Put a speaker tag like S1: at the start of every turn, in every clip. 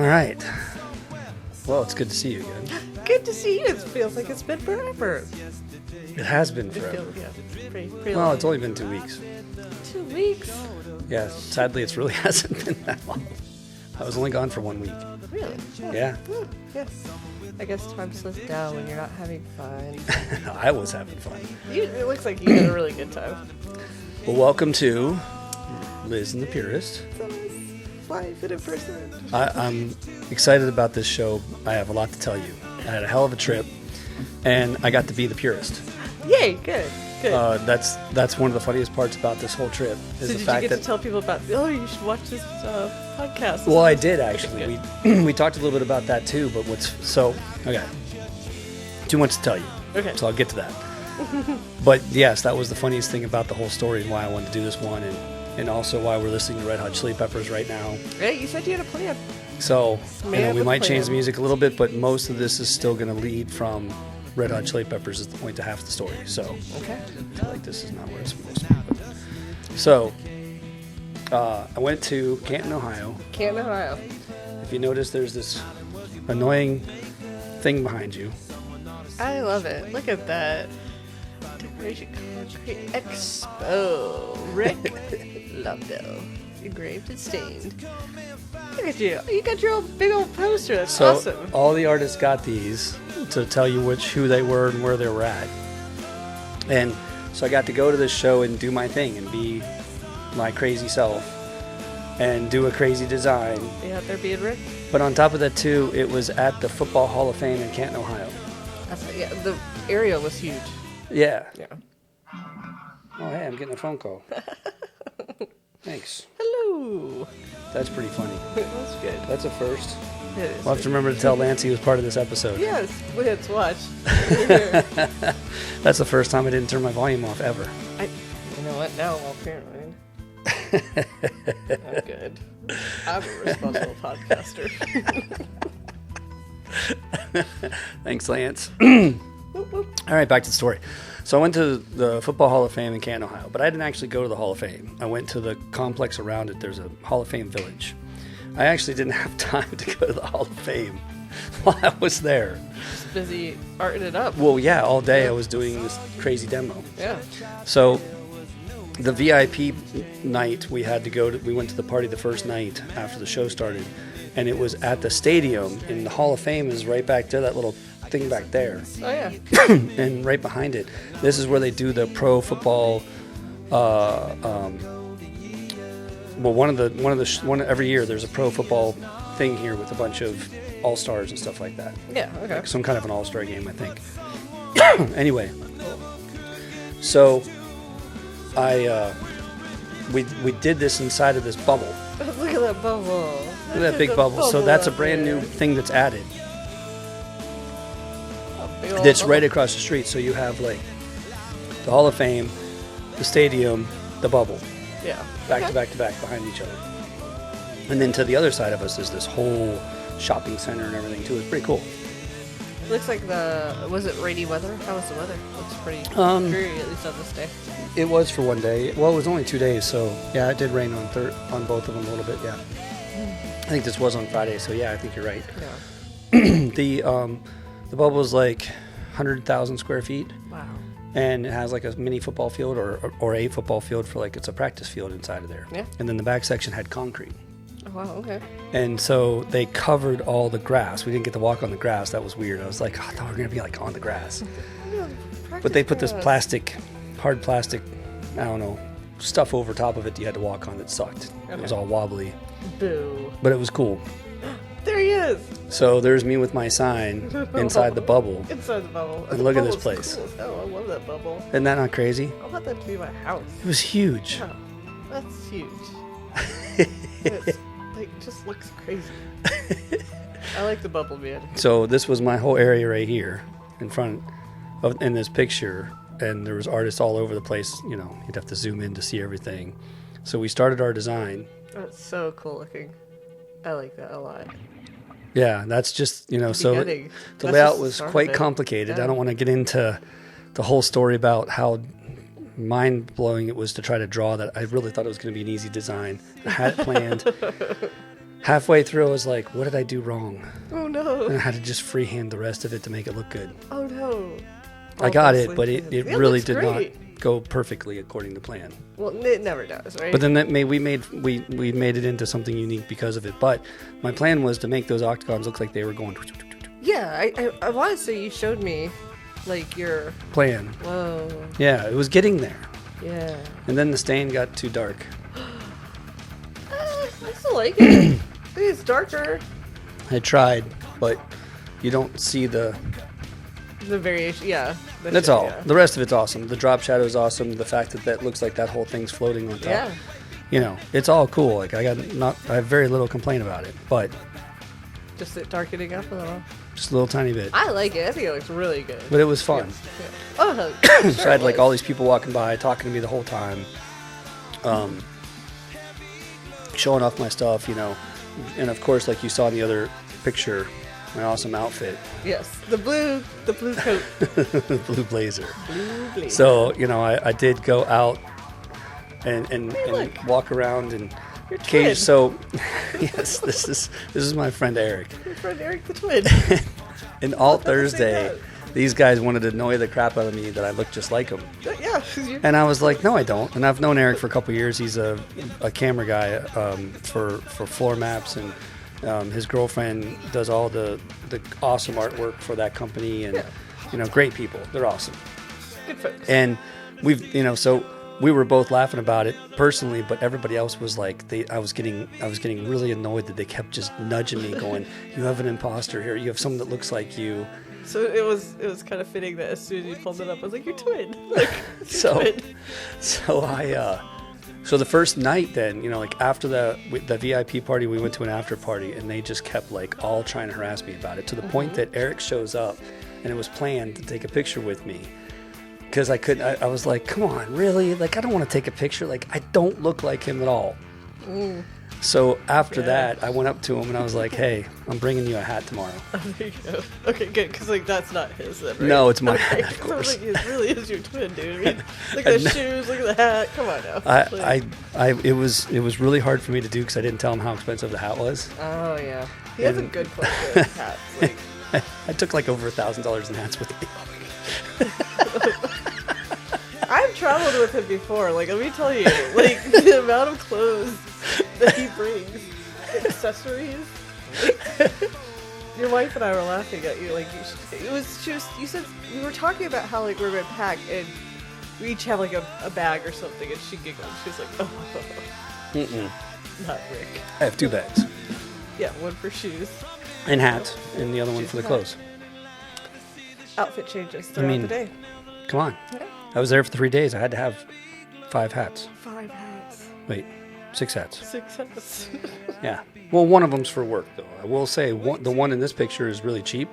S1: right. Well, it's good to see you again.
S2: Good to see you. It feels like it's been forever.
S1: It has been forever.
S2: Pretty
S1: Well,
S2: long.
S1: it's only been 2 weeks.
S2: 2 weeks?
S1: Yeah, sadly, it really hasn't been that long. I was only gone for 1 week.
S2: Really?
S1: Yeah.
S2: Yeah. I guess time slows down when you're not having fun.
S1: I was having fun.
S2: It looks like you had a really good time.
S1: Well, welcome to Liz and the Purist.
S2: So nice. Live and in person.
S1: I'm excited about this show. I have a lot to tell you. I had a hell of a trip, and I got to be the Purist.
S2: Yay, good.
S1: That's one of the funniest parts about this whole trip is
S2: So
S1: the
S2: did
S1: fact
S2: you get
S1: that
S2: to tell people about, oh, you should watch this podcast?
S1: well, I did actually.
S2: Okay,
S1: We talked a little bit about that too, but okay. Too much to tell you.
S2: Okay.
S1: So I'll get to that. But yes, that was the funniest thing about the whole story and why I wanted to do this one, and also why we're listening to Red Hot Chili Peppers right now.
S2: Hey, you said you had a plan.
S1: So we might change the
S2: plan.
S1: music a little bit, but most of this is still going to lead from Red Hot Chili Peppers is the point to half the story. So
S2: Okay.
S1: I feel like this is not where it's supposed to be. But. So I went to Canton, Ohio.
S2: Canton, Ohio.
S1: If you notice, there's this annoying thing behind you.
S2: I love it. Look at that. Decoration Concrete Expo. Rick Lovedale. Engraved and stained. Look at you. You got your old big old poster. That's
S1: So
S2: awesome.
S1: all the artists got these to tell you who they were and where they were at. And so I got to go to this show and do my thing and be my crazy self and do a crazy design.
S2: You out there being Rick?
S1: But on top of that too, it was at the Football Hall of Fame in Canton, Ohio.
S2: Yeah, the area was huge.
S1: Yeah.
S2: Yeah.
S1: Oh, hey, I'm getting a phone call. Thanks.
S2: Hello.
S1: That's pretty funny.
S2: That's good.
S1: That's a first.
S2: It is.
S1: We'll have to remember to tell Lance he was part of this episode.
S2: Yes, let's watch.
S1: That's the first time I didn't turn my volume off ever.
S2: You know what? Now I'm apparently. I'm good. I'm a responsible podcaster.
S1: Thanks, Lance. All right, back to the story. So I went to the Football Hall of Fame in Canton, Ohio, but I didn't actually go to the Hall of Fame. I went to the complex around it. There's a Hall of Fame village. I actually didn't have time to go to the Hall of Fame while I was there.
S2: Just busy arting it up.
S1: Well, yeah, all day I was doing this crazy demo.
S2: Yeah.
S1: So the VIP night we went to the party the first night after the show started, and it was at the stadium, and the Hall of Fame is right back there, that little thing back there.
S2: Oh yeah.
S1: And right behind it, this is where they do the pro football. Every year there's a pro football thing here with a bunch of all-stars and stuff like that.
S2: Yeah. Okay.
S1: Like some kind of an all-star game, I think. Anyway, so we did this inside of this bubble.
S2: Look at that bubble.
S1: Look at that big bubble. So that's a brand new thing that's added. That's right across the street. So you have like the Hall of Fame, the stadium, the bubble,
S2: Yeah.
S1: back to back to back behind each other. And then to the other side of us is this whole shopping center and everything too. It's pretty cool.
S2: Looks like was it rainy weather? How was the weather? Looks pretty dreary, at least on this day.
S1: It was for one day. Well, it was only 2 days, so yeah, it did rain on both of them a little bit. Yeah, I think this was on Friday, so yeah, I think you're right.
S2: Yeah.
S1: The bubble is like 100,000 square feet.
S2: Wow.
S1: And it has like a mini football field or a football field for like it's a practice field inside of there.
S2: Yeah.
S1: And then the back section had concrete.
S2: Oh, wow. Okay.
S1: And so they covered all the grass. We didn't get to walk on the grass. That was weird. I was like, I thought we were gonna be like on the grass. But they put this hard plastic, I don't know, stuff over top of it you had to walk on that sucked.
S2: Okay.
S1: It was all wobbly.
S2: Boo.
S1: But it was cool.
S2: There he is.
S1: So there's me with my sign inside the bubble.
S2: Inside the bubble.
S1: And
S2: The
S1: look at this
S2: bubble's
S1: place.
S2: Cool as hell. I love that bubble.
S1: Isn't that not crazy?
S2: I want that to be my house.
S1: It was huge.
S2: Oh, that's huge. It's like just looks crazy. I like the bubble, man.
S1: So this was my whole area right here in this picture, and there was artists all over the place. You know, you'd have to zoom in to see everything. So we started our design.
S2: That's so cool looking. I like that a lot.
S1: Yeah, that's just, so the layout was quite complicated.
S2: Yeah.
S1: I don't want to get into the whole story about how mind-blowing it was to try to draw that. I really thought it was going to be an easy design. I had it planned. Halfway through, I was like, what did I do wrong?
S2: Oh no.
S1: And I had to just freehand the rest of it to make it look good.
S2: Oh no.
S1: I got it, but it really did
S2: great.
S1: not go perfectly according to plan.
S2: Well, it never does, right?
S1: But then we made it into something unique because of it. But my plan was to make those octagons look like they were going.
S2: Yeah, I want to say you showed me, like, your
S1: Plan.
S2: Whoa.
S1: Yeah, it was getting there.
S2: Yeah.
S1: And then the stain got too dark.
S2: I still like it. I think it's darker.
S1: I tried, but you don't see the
S2: variation. Yeah.
S1: That's all.
S2: Yeah.
S1: The rest of it's awesome. The drop shadow is awesome. The fact that looks like that whole thing's floating on top.
S2: Yeah.
S1: You know, it's all cool. Like I have very little complaint about it, but
S2: just it darkening up a little.
S1: Just a little tiny bit.
S2: I like it. I think it looks really good.
S1: But it was fun.
S2: Yeah. Oh, sure.
S1: So I had like all these people walking by, talking to me the whole time, showing off my stuff, you know, and of course, like you saw in the other picture, my awesome outfit.
S2: Yes, the blue coat,
S1: Blue blazer.
S2: Blue blazer.
S1: So you know, I did go out and walk around and
S2: Your
S1: cage.
S2: twin.
S1: So yes, this is my friend Eric.
S2: Your friend Eric the twin.
S1: And all
S2: I'll never say
S1: Thursday,
S2: that.
S1: these guys wanted to annoy the crap out of me that I look just like him.
S2: Yeah.
S1: And I was like, no, I don't. And I've known Eric for a couple of years. He's a camera guy for floor maps, and his girlfriend does all the awesome artwork for that company. And you know, great people. They're awesome.
S2: Good folks.
S1: And we've, you know, so we were both laughing about it personally, but everybody else was like, I was getting really annoyed that they kept just nudging me, going, "You have an imposter here. You have someone that looks like you."
S2: So it was kind of fitting that as soon as you pulled it up, I was like, "You're twin." Like,
S1: So
S2: twin.
S1: So the first night, then, you know, like after the VIP party, we went to an after party, and they just kept like all trying to harass me about it, to the point that Eric shows up, and it was planned to take a picture with me. Because I was like, come on, really? Like, I don't want to take a picture. Like, I don't look like him at all. So after that, I went up to him and I was like, hey, I'm bringing you a hat tomorrow.
S2: Oh, there you go. Okay, good. Because like that's not his, then, right?
S1: No, it's my
S2: okay.
S1: hat, of
S2: So I was
S1: course.
S2: like, it really is your twin, dude. I mean, look at the shoes, look at the hat. Come on now.
S1: It was really hard for me to do because I didn't tell him how expensive the hat was.
S2: Oh yeah, he has a good collection of hats. Like,
S1: I took like over $1,000 in hats with me.
S2: I've traveled with him before. Like, let me tell you, like the amount of clothes that he brings, accessories. Your wife and I were laughing at you. Like, you said we were talking about how like we're gonna pack and we each have like a bag or something, and she giggled. She's like, oh, not Rick.
S1: I have 2 bags.
S2: Yeah, one for shoes.
S1: And hats, and the other one for the clothes.
S2: Outfit changes throughout the day.
S1: Come on.
S2: Yeah.
S1: I was there for 3 days. I had to have 5 hats.
S2: 5 hats.
S1: Wait, 6 hats.
S2: 6 hats.
S1: Yeah. Well, one of them's for work, though. I will say the one in this picture is really cheap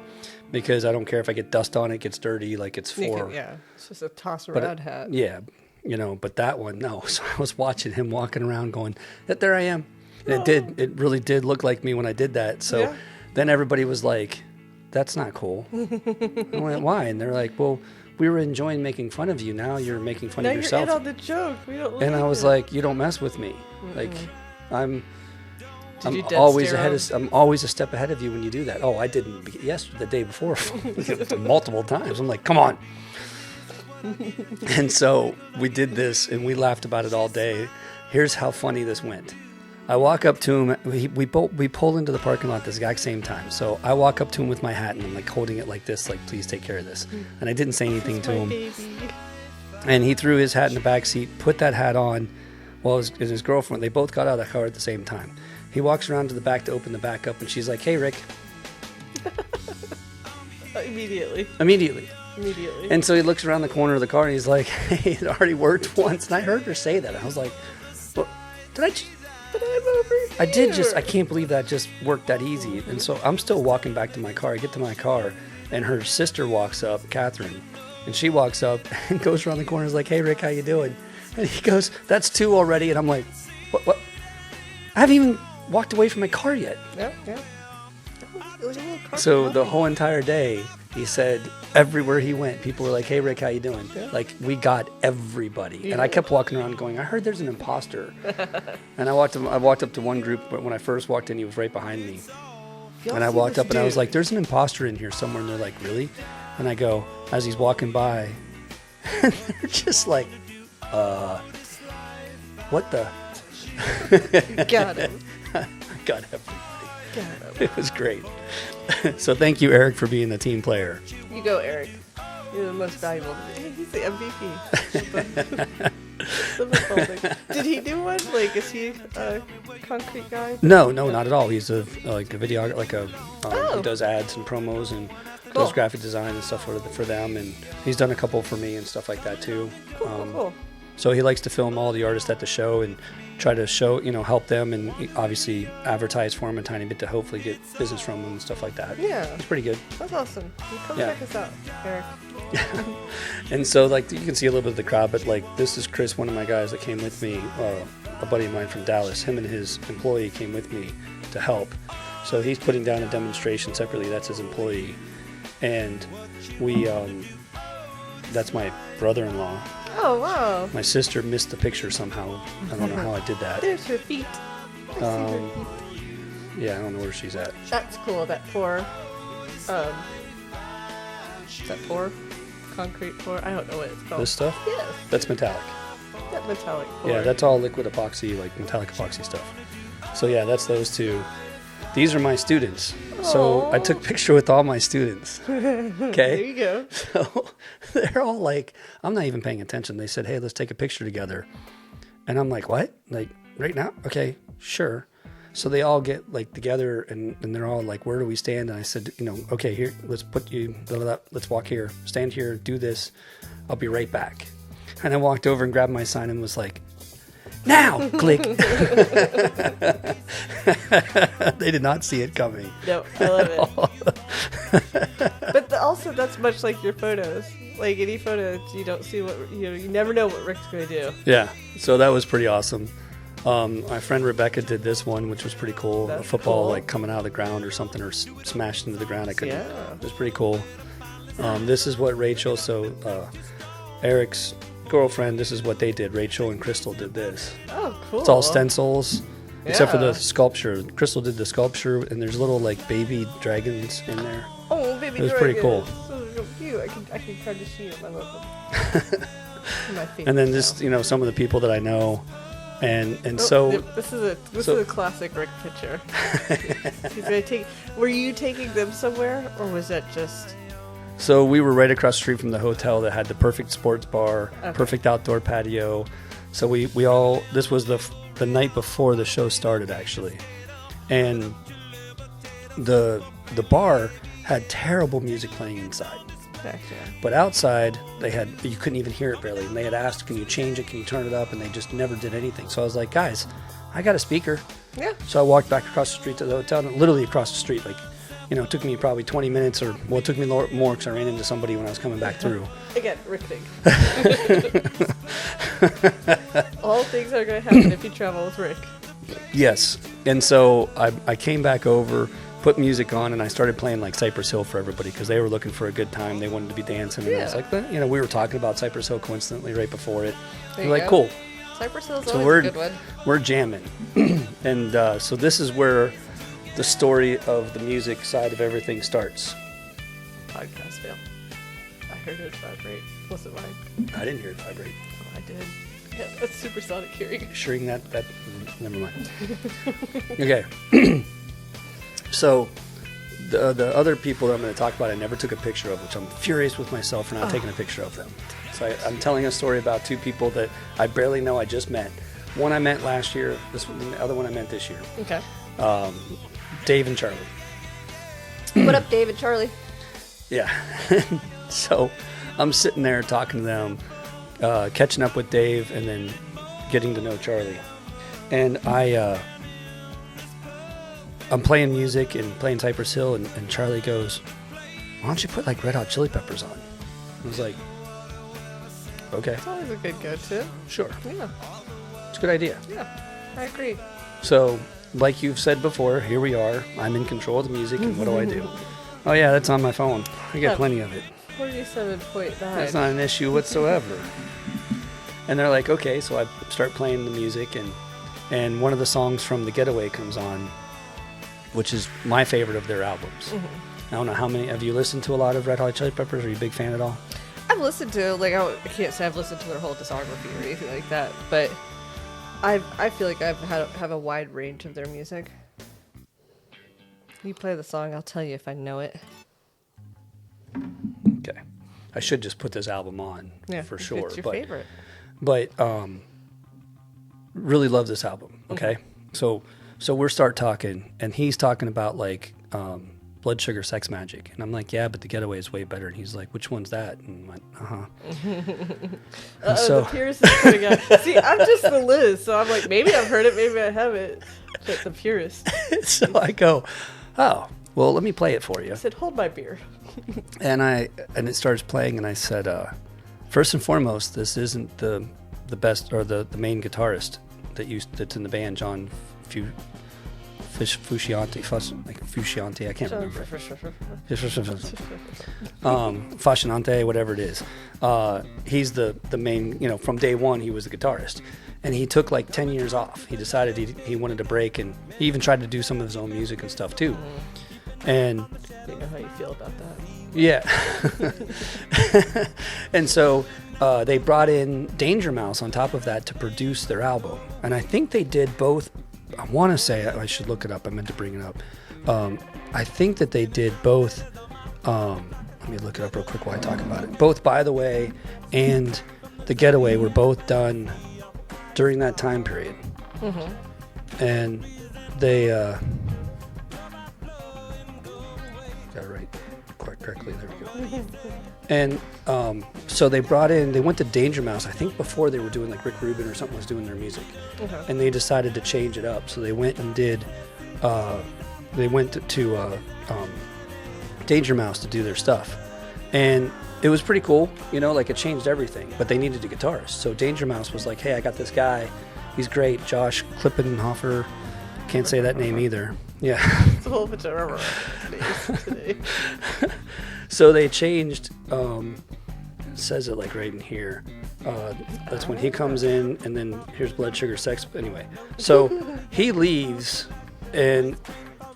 S1: because I don't care if I get dust on it, gets dirty, like it's for...
S2: Yeah, it's just a toss around hat.
S1: Yeah, you know, but that one, no. So I was watching him walking around going, there I am. And it really did look like me when I did that. So then everybody was like, that's not cool. I went, why? And they're like, well, we were enjoying making fun of you. Now you're making fun of yourself.
S2: Now you're in on the joke. We don't
S1: And I was like, you don't mess with me. Like, I'm always a step ahead of you when you do that. Oh, I didn't the day before multiple times. I'm like, come on. And so we did this and we laughed about it all day. Here's how funny this went. I walk up to him. We pull into the parking lot at the exact same time. So I walk up to him with my hat and I'm like holding it like this, like, please take care of this. And I didn't say anything to him.
S2: Baby.
S1: And he threw his hat in the back seat, put that hat on. Well, his girlfriend, they both got out of the car at the same time. He walks around to the back to open the back up and she's like, hey, Rick.
S2: Immediately.
S1: And so he looks around the corner of the car and he's like, hey, it already worked once. And I heard her say that. I was like, well,
S2: But I'm over here.
S1: I can't believe that just worked that easy. And so I'm still walking back to my car. I get to my car and her sister walks up, Catherine, and she walks up and goes around the corner and is like, hey, Rick, how you doing? And he goes, that's 2 already. And I'm like, what? I haven't even walked away from my car yet.
S2: Yeah. was a little carbon
S1: So the
S2: copy.
S1: whole entire day, he said everywhere he went, people were like, "Hey Rick, how you doing?"
S2: Yeah.
S1: Like we got everybody,
S2: You
S1: and I
S2: did.
S1: kept walking around going, "I heard there's an imposter." And I walked up to one group, but when I first walked in, he was right behind me,
S2: Y'all
S1: and I
S2: see
S1: walked
S2: this
S1: up and I was
S2: dude.
S1: like, "There's an imposter in here somewhere," and they're like, "Really?" And I go, as he's walking by, and they're just like, what the?
S2: Got him.
S1: I got everybody.
S2: Got him.
S1: It was great. So thank you, Eric, for being the team player.
S2: You go, Eric. You're the most valuable. Hey, he's the MVP. The football thing. Did he do one? Like, is he a concrete guy?
S1: No, not at all. He's a video,
S2: Oh.
S1: he does ads and promos and
S2: Cool.
S1: does graphic design and stuff for them. And he's done a couple for me and stuff like that too.
S2: Cool.
S1: So he likes to film all the artists at the show and try to show, help them and obviously advertise for them a tiny bit to hopefully get business from them and stuff like that.
S2: Yeah.
S1: It's pretty good.
S2: That's awesome. You come
S1: Yeah.
S2: check us out, Eric.
S1: And so, like, you can see a little bit of the crowd, but, like, this is Chris, one of my guys that came with me, a buddy of mine from Dallas. Him and his employee came with me to help. So he's putting down a demonstration separately. That's his employee. And we, that's my brother-in-law.
S2: Oh, wow.
S1: My sister missed the picture somehow. I don't know how I did that.
S2: There's her feet. I see her feet.
S1: Yeah, I don't know where she's at.
S2: That's cool. That pour. Is that pour? Concrete pour? I don't know what it's called.
S1: This stuff?
S2: Yes.
S1: That's metallic.
S2: That metallic pour.
S1: Yeah, that's all liquid epoxy, like metallic epoxy stuff. So yeah, that's those two. These are my students. So I took a picture with all my students.
S2: There
S1: Okay.
S2: you go.
S1: So they're all like, I'm not even paying attention. They said, "Hey, let's take a picture together." And I'm like, "What? Like right now? Okay, sure." So they all get like together and they're all like, "Where do we stand?" And I said, "Okay, here, let's put you, blah, blah, blah, let's walk here, stand here, do this. I'll be right back." And I walked over and grabbed my sign and was like, "Now!" Click. They did not see it coming.
S2: No, I love it. But also, that's much like your photos. Like any photos, you don't see what you never know what Rick's going to do.
S1: Yeah, so that was pretty awesome. My friend Rebecca did this one, which was pretty cool.
S2: That's
S1: a football
S2: cool.
S1: like coming out of the ground or something, or smashed into the ground. I couldn't.
S2: Yeah.
S1: It was pretty cool. This is what Rachel. So Eric's girlfriend. This is what they did. Rachel and Crystal did this.
S2: Oh, cool.
S1: It's all stencils, except for
S2: Yeah.
S1: the sculpture. Crystal did the sculpture, and there's little like baby dragons in there.
S2: Oh, baby,
S1: It was pretty
S2: dragon.
S1: cool.
S2: So cute. I can kind of see it. I love them. My favorite
S1: And then
S2: now.
S1: just some of the people that I know, and
S2: Oh,
S1: so
S2: this is a classic Rick picture. He's gonna take. Were you taking them somewhere, or was that just?
S1: So we were right across the street from the hotel that had the perfect sports bar,
S2: Okay.
S1: perfect outdoor patio. So we all, this was the night before the show started actually. And the bar had terrible music playing inside.
S2: Gotcha.
S1: But outside you couldn't even hear it barely. And they had asked, "Can you change it? Can you turn it up?" And they just never did anything. So I was like, "Guys, I got a speaker."
S2: Yeah.
S1: So I walked back across the street to the hotel, literally across the street. Like, it took me probably 20 minutes it took me more because I ran into somebody when I was coming back through.
S2: Again, Rick thing. All things are going to happen if you travel with Rick.
S1: Yes. And so I came back over, put music on, and I started playing like Cypress Hill for everybody because they were looking for a good time. They wanted to be dancing. And I was
S2: Yeah.
S1: like, we were talking about Cypress Hill coincidentally right before it.
S2: There
S1: We're
S2: you
S1: like,
S2: go.
S1: cool.
S2: Cypress Hill's
S1: So
S2: always a good one.
S1: we're jamming. And so this is where the story of the music side of everything starts.
S2: Podcast fail. I heard it vibrate. Was it mine?
S1: I didn't hear it vibrate.
S2: Oh, I did. Yeah, that's supersonic hearing.
S1: Assuring that never mind. Okay. So the other people that I'm going to talk about I never took a picture of, which I'm furious with myself for not taking a picture of them. So I'm telling a story about two people that I barely know, I just met. One I met last year, the other one I met this year.
S2: Okay.
S1: Dave and Charlie.
S2: What up, David, Charlie?
S1: Yeah. So I'm sitting there talking to them, catching up with Dave, and then getting to know Charlie. And I'm playing music and playing Cypress Hill, and Charlie goes, "Why don't you put like Red Hot Chili Peppers on?" I was like, "Okay,
S2: It's always a good go-to.
S1: sure.
S2: Yeah,
S1: It's a good idea."
S2: yeah. I agree.
S1: So like you've said before, here we are. I'm in control of the music, and what do I do? Oh yeah, that's on my phone. I get plenty of it.
S2: 47.9.
S1: That's not an issue whatsoever. And they're like, okay, so I start playing the music, and one of the songs from The Getaway comes on, which is my favorite of their albums. I don't know how many. Have you listened to a lot of Red Hot Chili Peppers? Are you a big fan at all?
S2: I've listened to, like, I can't say I've listened to their whole discography or anything like that, but I feel like have a wide range of their music. You play the song, I'll tell you if I know it.
S1: Okay. I should just put this album on for sure.
S2: It's your favorite.
S1: But really love this album, okay? So we're start talking, and he's talking about, like, Blood Sugar Sex Magic. And I'm like, yeah, but The Getaway is way better. And he's like, which one's that? And I went,
S2: So the Purist is coming out. See, I'm just the Liz, so I'm like, maybe I've heard it, maybe I haven't. But the Purist.
S1: So I go, oh, well, let me play it for you.
S2: I said, hold my beer.
S1: And it starts playing, and I said, first and foremost, this isn't the best or the main guitarist that's in the band, John Fusciante, I can't remember. Fascinante, whatever it is. He's the main, from day one, he was the guitarist. And he took like 10 years off. He decided he wanted to break, and he even tried to do some of his own music and stuff too. And
S2: you know how you feel about that.
S1: Yeah. And so they brought in Danger Mouse on top of that to produce their album. And I think they did both. I want to say, I should look it up. I meant to bring it up. I think that they did both. Let me look it up real quick while I talk about it. Both By the Way and The Getaway were both done during that time period. And they got it right quite correctly. There we go. And so they went to Danger Mouse, I think before they were doing, like, Rick Rubin or something was doing their music. And they decided to change it up. So they went and did, they went to Danger Mouse to do their stuff. And it was pretty cool, like it changed everything, but they needed a guitarist. So Danger Mouse was like, hey, I got this guy. He's great. Josh Klippenhofer. Can't say that name either. Yeah.
S2: It's a whole bunch of names today.
S1: So they changed, it says it like right in here. That's when he comes in, and then here's Blood Sugar Sex. Anyway, so he leaves, and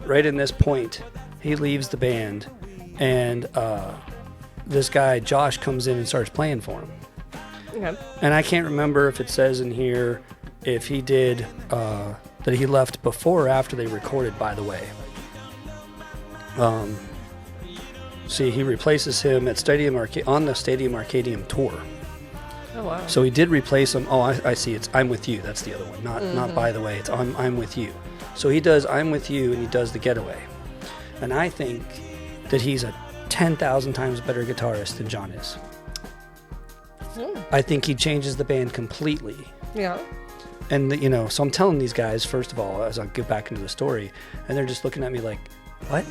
S1: right in this point, he leaves the band, and this guy, Josh, comes in and starts playing for him. Okay. And I can't remember if it says in here if he did, that he left before or after they recorded By the Way. See, he replaces him at on the Stadium Arcadium tour.
S2: Oh, wow.
S1: So he did replace him. Oh, I see. It's I'm With You. That's the other one. Not By the Way. It's I'm With You. So he does I'm With You, and he does The Getaway. And I think that he's a 10,000 times better guitarist than John is. I think he changes the band completely.
S2: Yeah.
S1: And, so I'm telling these guys, first of all, as I get back into the story, and they're just looking at me like, what?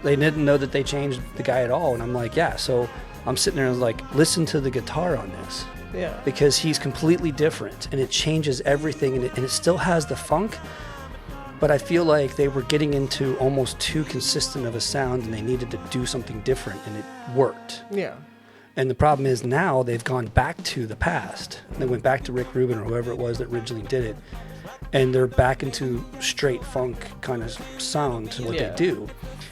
S1: They didn't know that they changed the guy at all. And I'm like, yeah. So I'm sitting there and I was like, listen to the guitar on this.
S2: Yeah.
S1: Because he's completely different, and it changes everything, and it still has the funk. But I feel like they were getting into almost too consistent of a sound, and they needed to do something different, and it worked.
S2: Yeah.
S1: And the problem is now they've gone back to the past. They went back to Rick Rubin or whoever it was that originally did it. And they're back into straight funk kind of sound to what they do.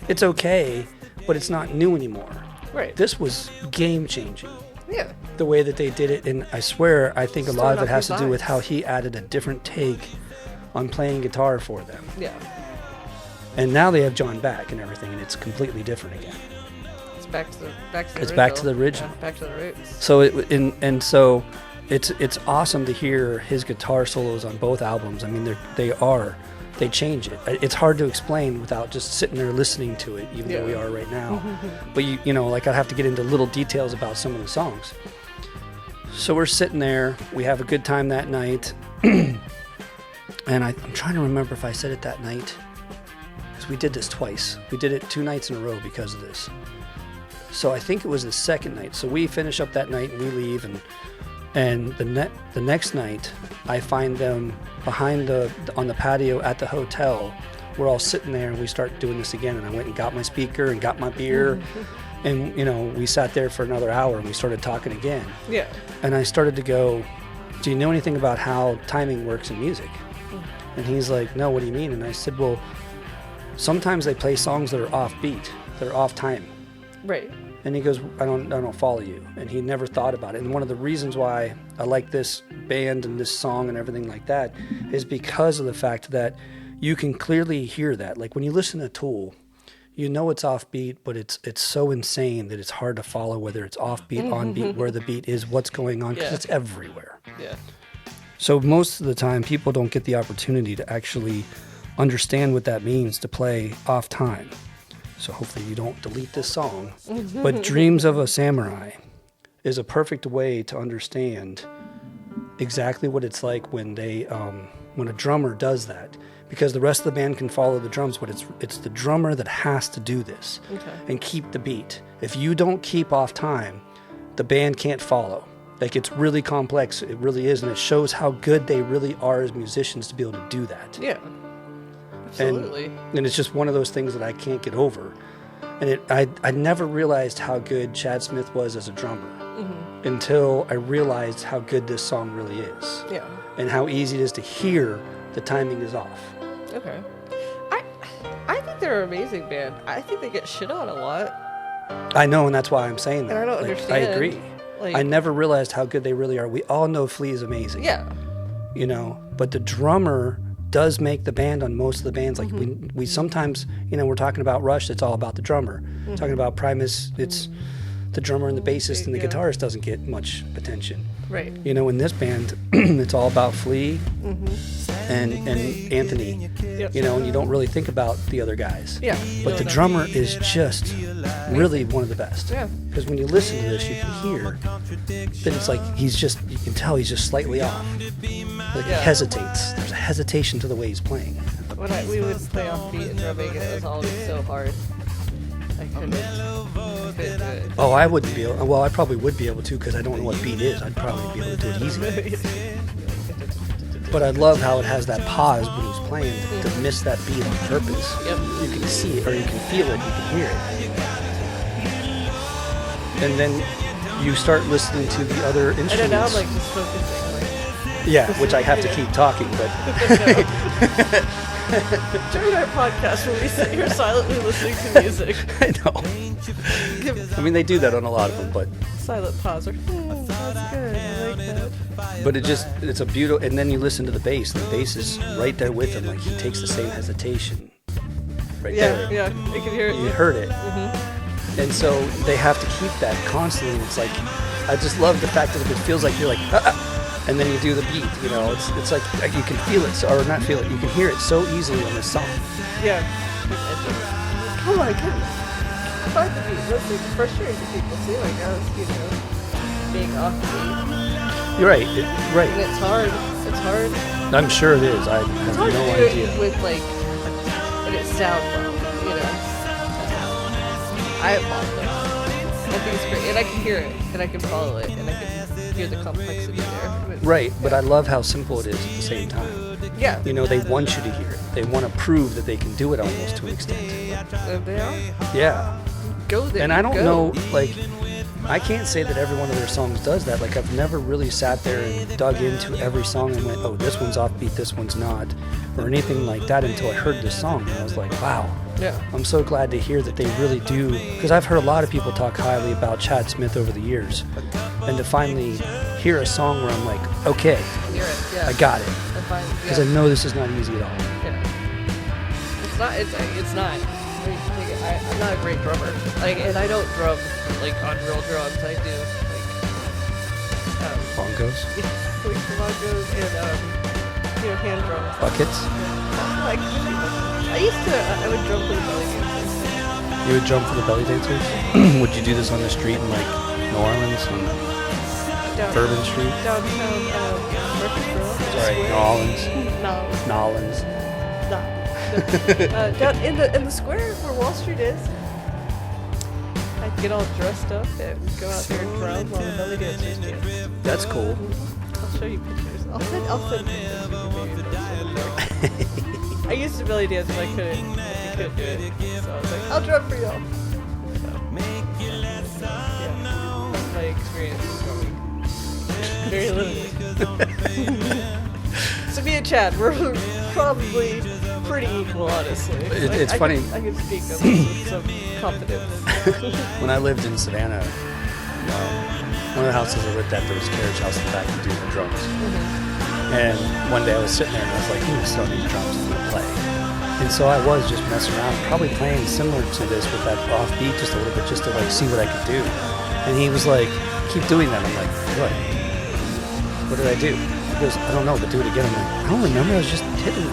S1: It's okay, but it's not new anymore.
S2: Right.
S1: This was game changing.
S2: Yeah.
S1: The way that they did it. And I swear, I think a lot of it has to do with how he added a different take on playing guitar for them.
S2: Yeah.
S1: And now they have John back and everything, and it's completely different again.
S2: It's back to the original.
S1: It's back to the original.
S2: Yeah, back to the roots.
S1: So so it's awesome to hear his guitar solos on both albums. I mean, they change it. It's hard to explain without just sitting there listening to it, even though we are right now. But like I have to get into little details about some of the songs. So we're sitting there. We have a good time that night. And I'm trying to remember if I said it that night, because we did this twice. We did it 2 nights in a row because of this. So I think it was the second night. So we finish up that night and we leave, And the next night, I find them behind on the patio at the hotel. We're all sitting there, and we start doing this again. And I went and got my speaker and got my beer, and we sat there for another hour, and we started talking again.
S2: Yeah.
S1: And I started to go, "Do you know anything about how timing works in music?" And he's like, "No, what do you mean?" And I said, "Well, sometimes they play songs that are off beat, that are off time."
S2: Right.
S1: And he goes, I don't follow you. And he never thought about it. And one of the reasons why I like this band and this song and everything like that is because of the fact that you can clearly hear that. Like when you listen to Tool, you know it's offbeat, but it's so insane that it's hard to follow whether it's offbeat, on beat, where the beat is, what's going on, because it's everywhere.
S2: Yeah.
S1: So most of the time, people don't get the opportunity to actually understand what that means to play off time. So hopefully you don't delete this song. But Dreams of a Samurai is a perfect way to understand exactly what it's like when when a drummer does that. Because the rest of the band can follow the drums, but it's the drummer that has to do this and keep the beat. If you don't keep off time, the band can't follow. Like, it's really complex. It really is. And it shows how good they really are as musicians to be able to do that.
S2: Yeah. Absolutely.
S1: And it's just one of those things that I can't get over. And I never realized how good Chad Smith was as a drummer until I realized how good this song really is.
S2: Yeah.
S1: And how easy it is to hear the timing is off.
S2: Okay. I think they're an amazing band. I think they get shit on a lot.
S1: I know, and that's why I'm saying that.
S2: And I don't understand.
S1: I agree. I never realized how good they really are. We all know Flea is amazing.
S2: Yeah.
S1: But the drummer does make the band on most of the bands. Like we sometimes, we're talking about Rush, it's all about the drummer. Talking about Primus, it's the drummer and the bassist, and the guitarist doesn't get much attention.
S2: Right.
S1: In this band, it's all about Flea and Anthony.
S2: Yep.
S1: And you don't really think about the other guys.
S2: Yeah.
S1: But the drummer is just really one of the best.
S2: Yeah.
S1: Because when you listen to this, you can hear that it's like you can tell he's just slightly off. Like he hesitates. There's a hesitation to the way he's playing.
S2: When we would play off beat and drumming, it was always so hard. I couldn't do it.
S1: Oh, I wouldn't be able. Well, I probably would be able to because I don't know what beat is. I'd probably be able to do it easy. But I love how it has that pause when he's playing to miss that beat on purpose.
S2: Yep.
S1: You can see it, or you can feel it, you can hear it. And then you start listening to the other instruments.
S2: And then now I'm like just focusing.
S1: Yeah, which I have to keep talking, but...
S2: During our podcast when we sit here silently listening to music.
S1: I know. I mean, they do that on a lot of them, but...
S2: Silent pause. That's good. I like that.
S1: But it's a beautiful... And then you listen to the bass. The bass is right there with him. Like, he takes the same hesitation. Right there.
S2: Yeah, you can hear it.
S1: You heard it. And so they have to keep that constantly. It's like... I just love the fact that if it feels like you're like... and then you do the beat, it's like you can feel it, or not feel it, you can hear it so easily on this song.
S2: Yeah. Oh my goodness. Find the beat. That's like frustrating to people too, I guess, being off beat.
S1: You're right, right.
S2: And it's hard. It's hard.
S1: I'm sure it is. I have
S2: hard
S1: no
S2: to do
S1: idea.
S2: It with and it sounds well, I apologize. I think it's great, and I can hear it, and I can follow it, and I can hear the complexity there.
S1: Right, but I love how simple it is at the same time.
S2: Yeah.
S1: They want you to hear it. They want to prove that they can do it almost to an extent.
S2: They are?
S1: Yeah.
S2: Go there.
S1: And I don't know, I can't say that every one of their songs does that. Like, I've never really sat there and dug into every song and went, oh, this one's offbeat, this one's not, or anything like that until I heard this song. And I was like, wow.
S2: Yeah.
S1: I'm so glad to hear that they really do, because I've heard a lot of people talk highly about Chad Smith over the years, and to finally hear a song where I'm like, okay,
S2: hear it, yeah.
S1: I got it, because I know this is not easy at all.
S2: Yeah. It's not. It's not. I'm not a great drummer. And I don't drum on real drums. I do
S1: Bongos,
S2: bongos and hand drums.
S1: Buckets.
S2: I would drum for the belly dancers.
S1: You would drum for the belly dancers? Would you do this on the street in New Orleans and Bourbon Street?
S2: Downtown Murfreesboro.
S1: Sorry, New Orleans.
S2: Nolans. Down in the square where Wall Street is. I'd get all dressed up and go out there and drum while the belly dancers dance.
S1: That's cool.
S2: I'll show you pictures. I'll send pictures. I used to belly dance, but I couldn't do it. So I was like, I'll drum for y'all. So, yeah, that's my experience with drumming. Very limited. So me and Chad, we're probably pretty equal, honestly.
S1: It's funny.
S2: I can speak of this with some confidence.
S1: When I lived in Savannah, one of the houses I lived at, there was a carriage house in the back to do the drums. And one day I was sitting there and I was like, you still need drums to play. And so I was just messing around, probably playing similar to this with that offbeat just a little bit, just to like see what I could do. And he was like, keep doing that. I'm like, what? What did I do? He goes, I don't know, but do it again. I'm like, I don't remember, I was just hitting.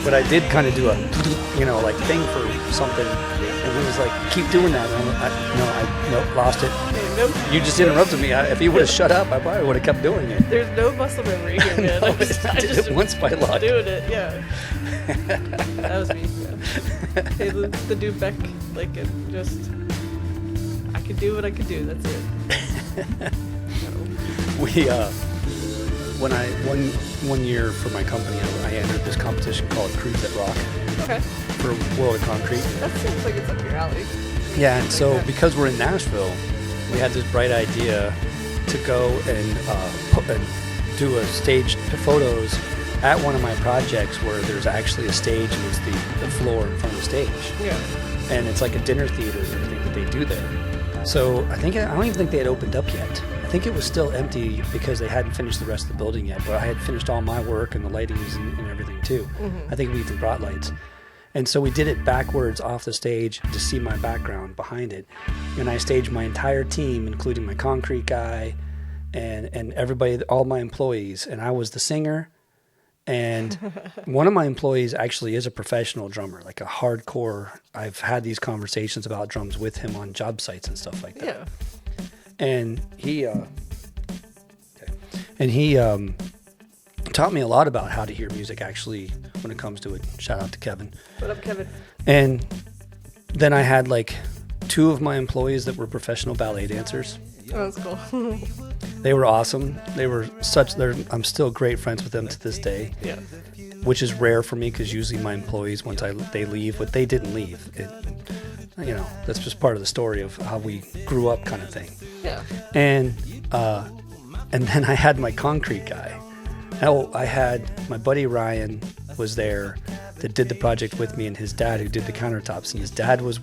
S1: But I did kind of do a, like thing for something. And he was like, keep doing that. And I lost it.
S2: Nope.
S1: You just interrupted me. If he would have shut up, I probably would have kept doing it.
S2: There's no muscle memory here, man.
S1: No,
S2: I just
S1: did it once by luck.
S2: Doing it, yeah. That was me. Yeah. Hey, the new Beck, like it just, I could do what I could do. That's it.
S1: We when I one year for my company, I entered this competition called Cruise That Rock.
S2: Okay.
S1: For World of Concrete.
S2: That seems like it's up your alley.
S1: Yeah, and so because we're in Nashville, we had this bright idea to go and do a staged photos at one of my projects where there's actually a stage and it's the floor in front of the stage.
S2: Yeah.
S1: And it's like a dinner theater thing that they do there. So I don't even think they had opened up yet. I think it was still empty because they hadn't finished the rest of the building yet, but I had finished all my work and the lightings and everything too. I think we even brought lights. And so we did it backwards off the stage to see my background behind it. And I staged my entire team, including my concrete guy and everybody, all my employees. And I was the singer. And one of my employees actually is a professional drummer, like a hardcore. I've had these conversations about drums with him on job sites and stuff like that.
S2: Yeah.
S1: And he taught me a lot about how to hear music actually when it comes to it. Shout out to Kevin.
S2: What up, Kevin?
S1: And then I had like 2 of my employees that were professional ballet dancers.
S2: Oh, that's cool.
S1: They were awesome. I'm still great friends with them to this day.
S2: Yeah.
S1: Which is rare for me because usually my employees, once they leave, but they didn't leave. That's just part of the story of how we grew up kind of thing.
S2: Yeah.
S1: And then I had my concrete guy. I had my buddy Ryan was there that did the project with me, and his dad who did the countertops, and his dad was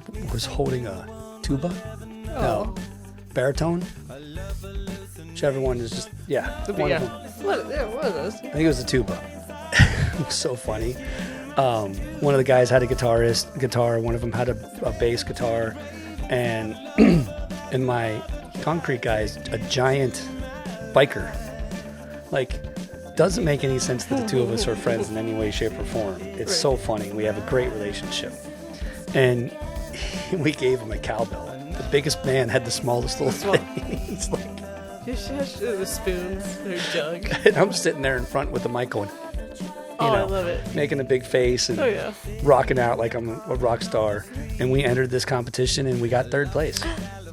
S1: holding a tuba.
S2: Oh.
S1: No, baritone. Whichever one is just one of them.
S2: One of those.
S1: I think it was a tuba. It was so funny. One of the guys had a guitar. One of them had a bass guitar, and and my concrete guy is a giant biker. Like, doesn't make any sense that the 2 of us are friends in any way, shape, or form. It's so funny. We have a great relationship, and we gave him a cowbell. The biggest man had the smallest little thing. It's like
S2: just the spoons, their jug.
S1: And I'm sitting there in front with the mic going,
S2: I love it.
S1: making a big face and rocking out like I'm a rock star. And we entered this competition and we got 3rd place.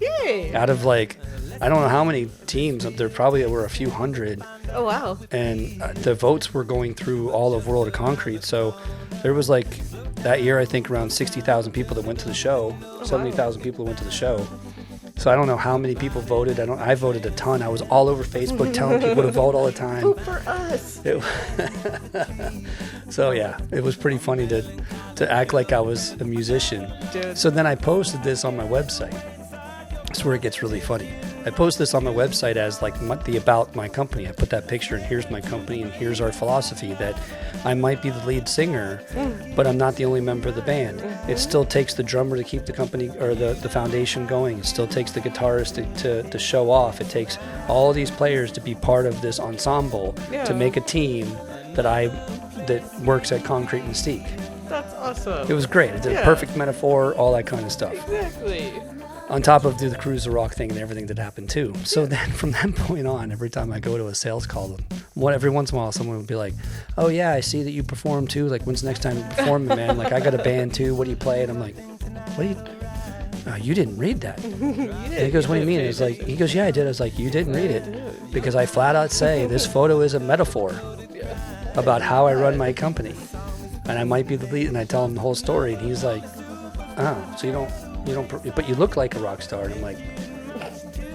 S2: Yay!
S1: Out of like, I don't know how many teams. There probably were a few hundred.
S2: Oh, wow.
S1: And the votes were going through all of World of Concrete. So there was like, that year, I think around 60,000 people that went to the show. 70,000 people went to the show. So I don't know how many people voted. I voted a ton. I was all over Facebook telling people to vote all the time.
S2: Vote for us.
S1: So yeah, it was pretty funny to act like I was a musician.
S2: Dude.
S1: So then I posted this on my website. That's where it gets really funny. I post this on my website as like the about my company. I put that picture and here's my company and here's our philosophy that I might be the lead singer, but I'm not the only member of the band. It still takes the drummer to keep the company or the foundation going. It still takes the guitarist to show off. It takes all of these players to be part of this ensemble to make a team that works at Concrete and Mystique.
S2: That's awesome.
S1: It was great. It's a perfect metaphor, all that kind of stuff.
S2: Exactly.
S1: On top of the Cruise the Rock thing and everything that happened too. So then from that point on, every time I go to a sales call, every once in a while someone would be like, oh yeah, I see that you perform too. Like, when's the next time you perform, man? Like, I got a band too. What do you play? And I'm like, oh, you didn't read that. And he goes, what do you mean? It's like, he goes, yeah, I did. I was like, you didn't read it. Because I flat out say this photo is a metaphor about how I run my company. And I might be the lead. And I tell him the whole story. And he's like, oh, so you don't, but you look like a rock star. And I'm like,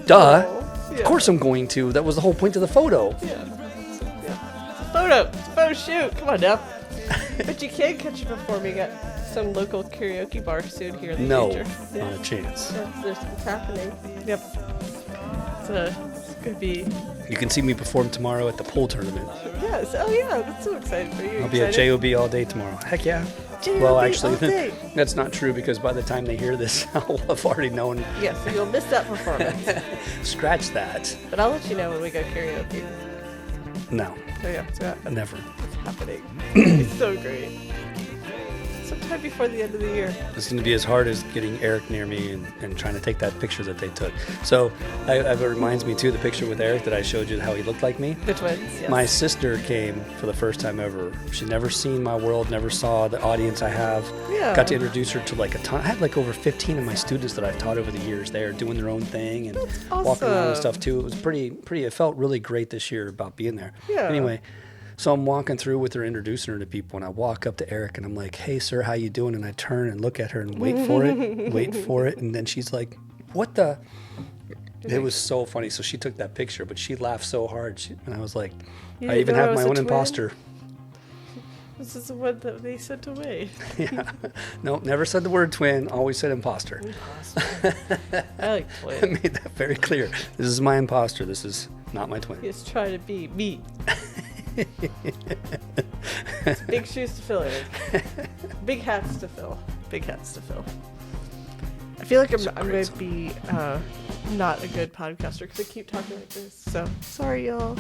S1: duh. Of course I'm going to. That was the whole point of the photo.
S2: Yeah. It's a photo. It's a photo shoot. Come on now. But you can catch it performing at some local karaoke bar soon here in the future.
S1: No, not a chance.
S2: It's happening. Yep. It's going to be...
S1: You can see me perform tomorrow at the pool tournament.
S2: Yes. Oh, yeah. That's so exciting for you.
S1: I'll be at JOB all day tomorrow. Heck yeah.
S2: JOB
S1: well, actually,
S2: all day.
S1: That's not true because by the time they hear this, I'll have already known.
S2: Yeah, so you'll miss that performance.
S1: Scratch that.
S2: But I'll let you know when we go karaoke.
S1: No.
S2: So yeah,
S1: Never.
S2: It's happening. It's so great. Sometime before the end of the year.
S1: It's going to be as hard as getting Eric near me and trying to take that picture that they took. So it reminds me, too, the picture with Eric that I showed you how he looked like me.
S2: The twins, yes.
S1: My sister came for the first time ever. She'd never seen my world, never saw the audience I have.
S2: Yeah.
S1: Got to introduce her to like a ton. I had like over 15 of my students that I've taught over the years there doing their own thing and walking around and stuff, too. It was pretty, it felt really great this year about being there.
S2: Yeah.
S1: Anyway. So I'm walking through with her, introducing her to people, and I walk up to Eric, and I'm like, hey, sir, how you doing? And I turn and look at her and wait for it, and then she's like, what the? It was so funny. So she took that picture, but she laughed so hard, and I was like, I even have my own imposter.
S2: This is the one that they sent away.
S1: Yeah. No, never said the word twin, always said imposter.
S2: I like twin.
S1: I made that very clear. This is my imposter. This is not my twin.
S2: He's trying to be me. It's big shoes to fill in. Big hats to fill. Big hats to fill. I feel like I'm going to be not a good podcaster because I keep talking like this. So, sorry, y'all.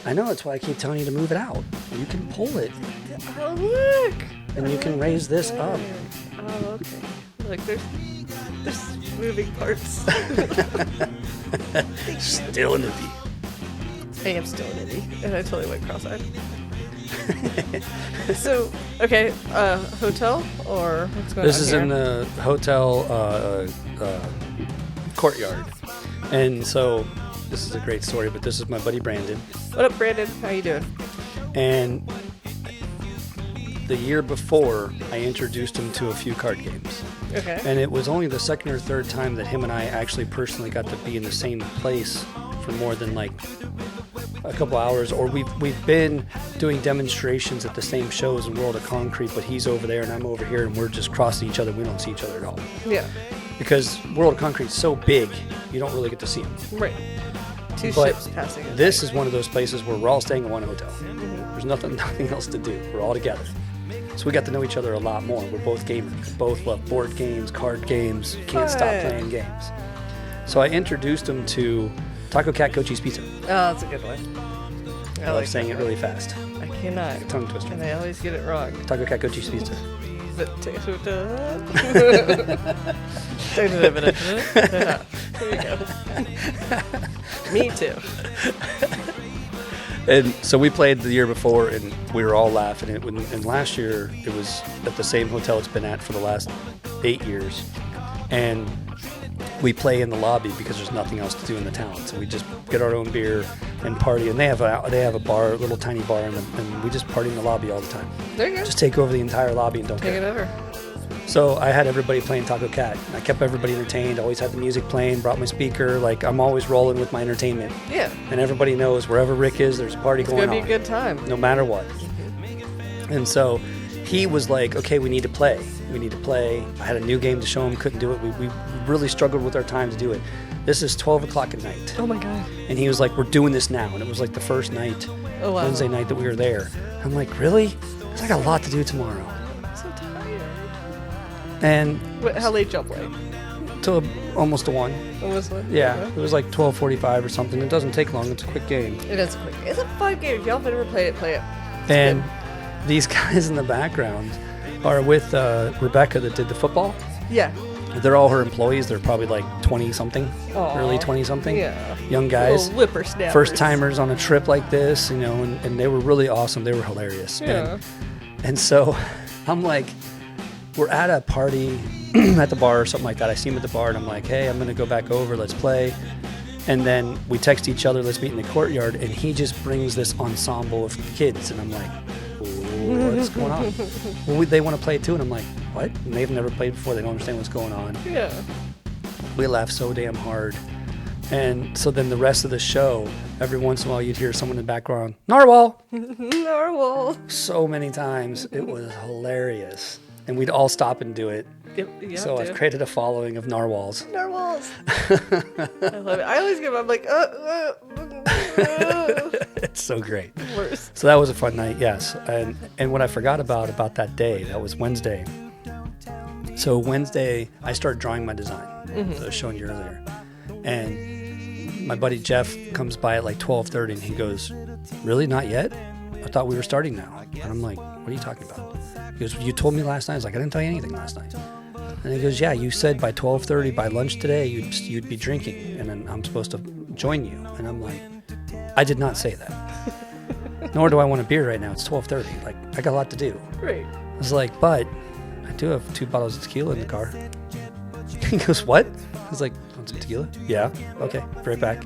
S1: I know, that's why I keep telling you to move it out. You can pull it.
S2: Oh, look!
S1: And you can raise this up.
S2: Oh, okay. Look, there's moving parts.
S1: Still an idiot.
S2: I am still an indie, and I totally went cross-eyed. So, okay, hotel or what's going on?
S1: This is in the hotel courtyard, and so this is a great story. But this is my buddy Brandon.
S2: What up, Brandon? How you doing?
S1: And the year before, I introduced him to a few card games.
S2: Okay.
S1: And it was only the second or third time that him and I actually personally got to be in the same place for more than like a couple hours, or we've been doing demonstrations at the same shows in World of Concrete, but he's over there and I'm over here and we're just crossing each other. We don't see each other at all.
S2: Yeah.
S1: Because World of Concrete's so big, you don't really get to see him.
S2: Right. Two
S1: But
S2: ships passing.
S1: this is one of those places where we're all staying in one hotel. There's nothing else to do. We're all together. So we got to know each other a lot more. We're both gamers. Both love board games, card games. Can't stop playing games. So I introduced him to Taco Cat Goat Cheese Pizza.
S2: Oh, that's a good one.
S1: I love saying it really fast.
S2: I cannot.
S1: Tongue twister.
S2: And I always get it wrong.
S1: Taco Cat Goat Cheese Pizza.
S2: There you go. Me too.
S1: And so we played the year before, and we were all laughing. And last year, it was at the same hotel it's been at for the last 8 years. And we play in the lobby because there's nothing else to do in the town. So we just get our own beer and party. And they have a bar, a little tiny bar, and we just party in the lobby all the time.
S2: There you go.
S1: Just take over the entire lobby and don't
S2: Take
S1: care.
S2: it over.
S1: So I had everybody playing Taco Cat. I kept everybody entertained. Always had the music playing, brought my speaker. Like, I'm always rolling with my entertainment.
S2: Yeah.
S1: And everybody knows wherever Rick is, there's a party going on.
S2: It's going to be a good time.
S1: No matter what. And so he was like, okay, we need to play. We need to play. I had a new game to show him. Couldn't do it. We really struggled with our time to do it. This is 12 o'clock at night.
S2: Oh, my God.
S1: And he was like, we're doing this now. And it was like the first night, Wednesday night that we were there. I'm like, really? Because I got a lot to do tomorrow.
S2: I'm so tired.
S1: And
S2: How late y'all play?
S1: till almost to 1.
S2: Almost 1?
S1: Yeah, it was like 12:45 or something. It doesn't take long. It's a quick game.
S2: It is quick. It's a fun game. If y'all have never played it, play it.
S1: And these guys in the background are with Rebecca that did the football.
S2: Yeah.
S1: They're all her employees. They're probably like 20-something,
S2: Aw.
S1: early 20-something.
S2: Yeah.
S1: Young guys.
S2: Little whippersnappers.
S1: First timers on a trip like this, you know, and they were really awesome. They were hilarious.
S2: Yeah.
S1: And so I'm like, we're at a party at the bar or something like that. I see him at the bar, and I'm like, hey, I'm going to go back over. Let's play. And then we text each other, let's meet in the courtyard, and he just brings this ensemble of kids, and I'm like, what's going on? Well, they want to play too, and I'm like, what? And they've never played before. They don't understand what's going on.
S2: Yeah.
S1: We laughed so damn hard. And so then the rest of the show, every once in a while you'd hear someone in the background, narwhal!
S2: Narwhal.
S1: So many times. It was hilarious. And we'd all stop and do it.
S2: Yep,
S1: So I've created a following of narwhals.
S2: Narwhals. I love it. I always give up like,
S1: It's so great.
S2: Worst.
S1: So that was a fun night, yes. And what I forgot about that day, that was Wednesday. So Wednesday, I started drawing my design. That I was showing you earlier. And my buddy Jeff comes by at like 12:30 and he goes, really, not yet? I thought we were starting now. And I'm like, what are you talking about? He goes, you told me last night. I was like, I didn't tell you anything last night. And he goes, yeah, you said by 12:30, by lunch today, you'd be drinking, and then I'm supposed to join you. And I'm like, I did not say that. Nor do I want a beer right now. It's 12:30. Like, I got a lot to do.
S2: Right.
S1: I was like, but I do have 2 bottles of tequila in the car. He goes, what? I was like, want some tequila? Yeah. Okay. Be right back.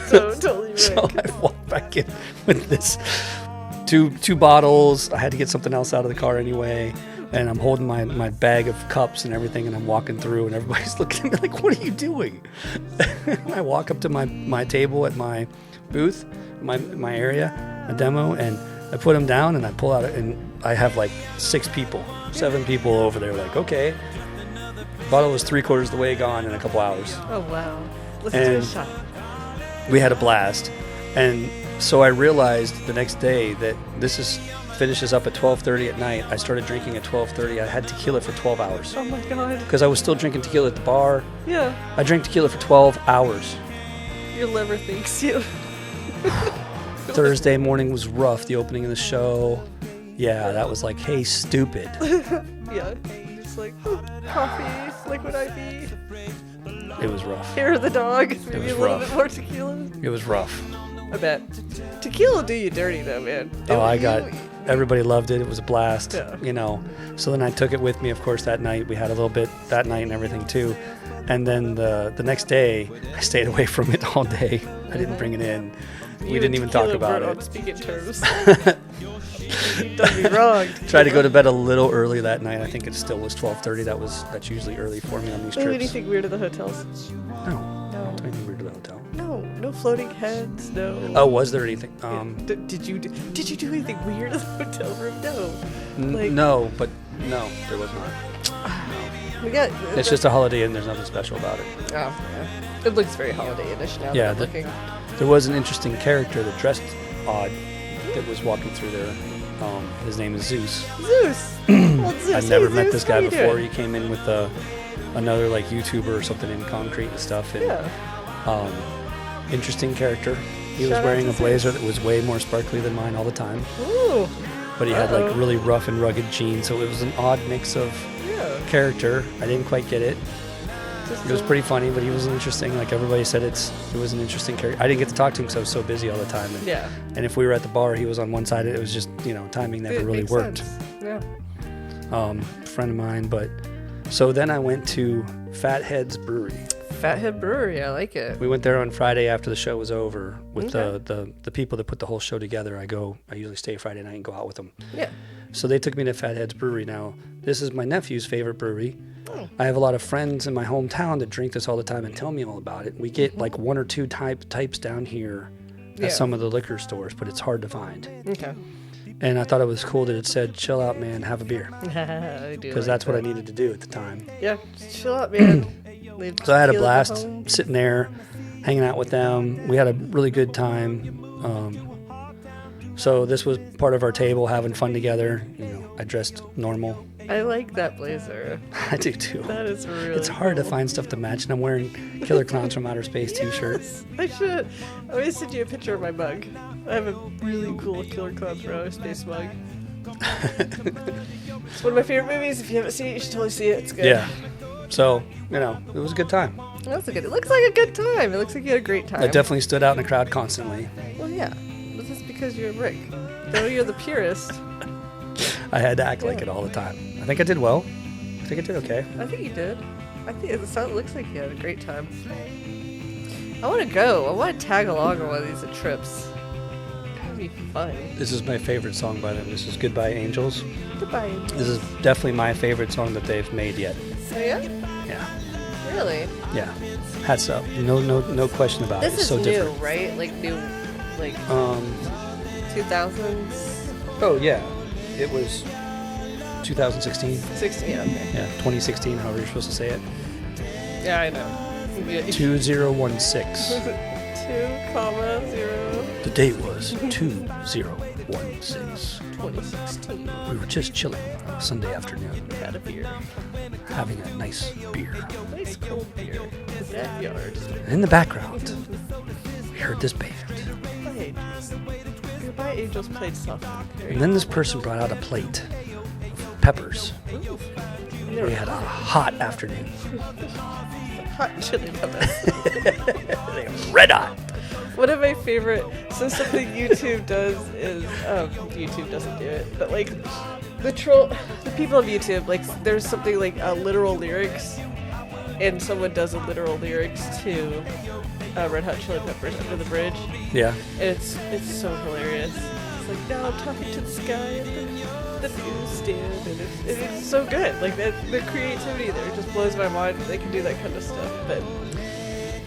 S2: So totally right.
S1: So I walked back in with this two bottles. I had to get something else out of the car anyway. And I'm holding my bag of cups and everything, and I'm walking through, and everybody's looking at me like, what are you doing? I walk up to my table at my booth, my area, a demo, and I put them down, and I pull out it, and I have like 7 people over there like, okay. Bottle was 3/4 of the way gone in a couple hours.
S2: Oh, wow. Let's do a shot.
S1: We had a blast. And so I realized the next day that finishes up at 12:30 at night. I started drinking at 12:30. I had tequila for 12 hours.
S2: Oh, my God.
S1: Because I was still drinking tequila at the bar.
S2: Yeah.
S1: I drank tequila for 12 hours.
S2: Your liver thanks you.
S1: Thursday morning was rough, the opening of the show. Yeah, that was like, hey, stupid.
S2: Yeah. Just like, coffee, liquid IV.
S1: It was rough.
S2: Hair of the dog. Maybe
S1: was
S2: a little
S1: rough.
S2: bit more tequila.
S1: It was rough.
S2: I bet. Tequila will do you dirty, though, man.
S1: Everybody loved it. It was a blast,
S2: Yeah.
S1: So then I took it with me, of course, that night. We had a little bit that night and everything, too. And then the next day, I stayed away from it all day. I didn't bring it in. We didn't even talk about it.
S2: On speaking terms. You done me wrong.
S1: Tried to go to bed a little early that night. I think it still was 12:30. That's usually early for me on these trips.
S2: Anything weird at the hotels?
S1: No. Don't do anything weird at the hotel.
S2: No floating heads. No.
S1: Oh, was there anything?
S2: Did you do anything weird in the hotel room? No.
S1: No, there was not.
S2: We got.
S1: It's just a Holiday Inn. There's nothing special about it.
S2: Oh, yeah. It looks very Holiday-ish now.
S1: Yeah,
S2: that I'm looking.
S1: There was an interesting character that dressed odd that was walking through there. His name is Zeus.
S2: Zeus. Old Zeus.
S1: I'd never met
S2: Zeus,
S1: this guy before. He came in with another like YouTuber or something in concrete and stuff. And, interesting character. He was wearing a blazer that was way more sparkly than mine all the time.
S2: Ooh.
S1: But he had like really rough and rugged jeans, so it was an odd mix of character. I didn't quite get it. It was pretty funny, but he was interesting. Like everybody said, it was an interesting character. I didn't get to talk to him because I was so busy all the time. And if we were at the bar, he was on one side. It was just, timing never really worked.
S2: Sense. Yeah.
S1: Friend of mine, but so then I went to Fathead's Brewery.
S2: Fathead Brewery, I like it.
S1: We went there on Friday after the show was over with the people that put the whole show together. I usually stay Friday night and go out with them.
S2: Yeah.
S1: So they took me to Fathead's Brewery. Now, this is my nephew's favorite brewery.
S2: Oh.
S1: I have a lot of friends in my hometown that drink this all the time and tell me all about it. We get like 1 or 2 types down here at some of the liquor stores, but it's hard to find.
S2: Okay.
S1: And I thought it was cool that it said, chill out, man, have a beer. Because that's what I needed to do at the time.
S2: Yeah, just chill out, man.
S1: So I had a blast sitting there, hanging out with them. We had a really good time. So this was part of our table, having fun together. I dressed normal.
S2: I like that blazer.
S1: I do too.
S2: That is really
S1: It's hard
S2: cool.
S1: to find stuff to match, and I'm wearing Killer Clowns from Outer Space t-shirt.
S2: I should. I'm going to send you a picture of my mug. I have a really cool Killer Clowns from Outer Space mug. It's one of my favorite movies. If you haven't seen it, you should totally see it. It's good.
S1: Yeah. So, it was a good time.
S2: That's good. It looks like a good time. It looks like you had a great time.
S1: I definitely stood out in the crowd constantly.
S2: Well, yeah. This is because you're a brick. Though you're the purist.
S1: I had to act like it all the time. I think I did well. I think I did okay.
S2: I think you did. I think it looks like you had a great time. I want to go. I want to tag along on one of these trips. That'd be fun.
S1: This is my favorite song by them. This is Goodbye Angels.
S2: Goodbye, Angels.
S1: This is definitely my favorite song that they've made yet.
S2: Oh, yeah?
S1: Yeah.
S2: Really?
S1: Yeah. Hats up. No question about it.
S2: This
S1: It's
S2: is
S1: so
S2: new,
S1: different.
S2: right? Like new, like 2000s?
S1: Oh, yeah. It was 2016.
S2: 16, yeah, okay.
S1: Yeah, 2016, however you're supposed to say it.
S2: Yeah, I know.
S1: 2016.
S2: 2,0.
S1: The date was 2016.
S2: 2016.
S1: We were just chilling on a Sunday afternoon,
S2: Had a beer.
S1: having a nice beer.
S2: Nice cold beer. In the backyard.
S1: In the background, we heard this band.
S2: Goodbye, Angels. Goodbye, Angels played softball.
S1: And then this person brought out a plate of peppers. We had a hot afternoon.
S2: Hot chili peppers.
S1: They were red hot.
S2: One of my favorite, so something YouTube does is, YouTube doesn't do it, but like the people of YouTube, like there's something like literal lyrics, and someone does a literal lyrics to Red Hot Chili Peppers Under the Bridge.
S1: Yeah.
S2: And it's so hilarious. It's like, now I'm talking to the sky at the newsstand, and it's so good. Like the creativity there just blows my mind. They can do that kind of stuff, but.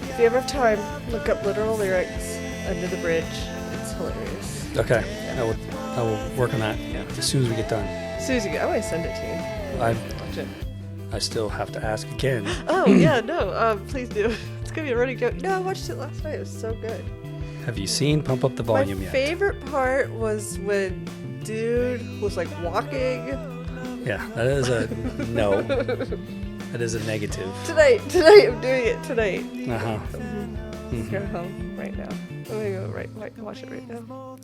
S2: If you ever have time, look up literal lyrics Under the Bridge. It's hilarious.
S1: Okay. I will work on that as soon as we get done.
S2: As soon as you get, I might send it to you. Watch it.
S1: I still have to ask again.
S2: Oh yeah, no, please do. It's gonna be a running joke. No, I watched it last night. It was so good.
S1: Have you seen Pump Up the Volume
S2: My
S1: yet?
S2: favorite part was when dude was like walking.
S1: Yeah, that is a no. That is a negative.
S2: Tonight, I'm doing it tonight.
S1: Uh-huh.
S2: Let's go home right now. I'm gonna go watch it right now.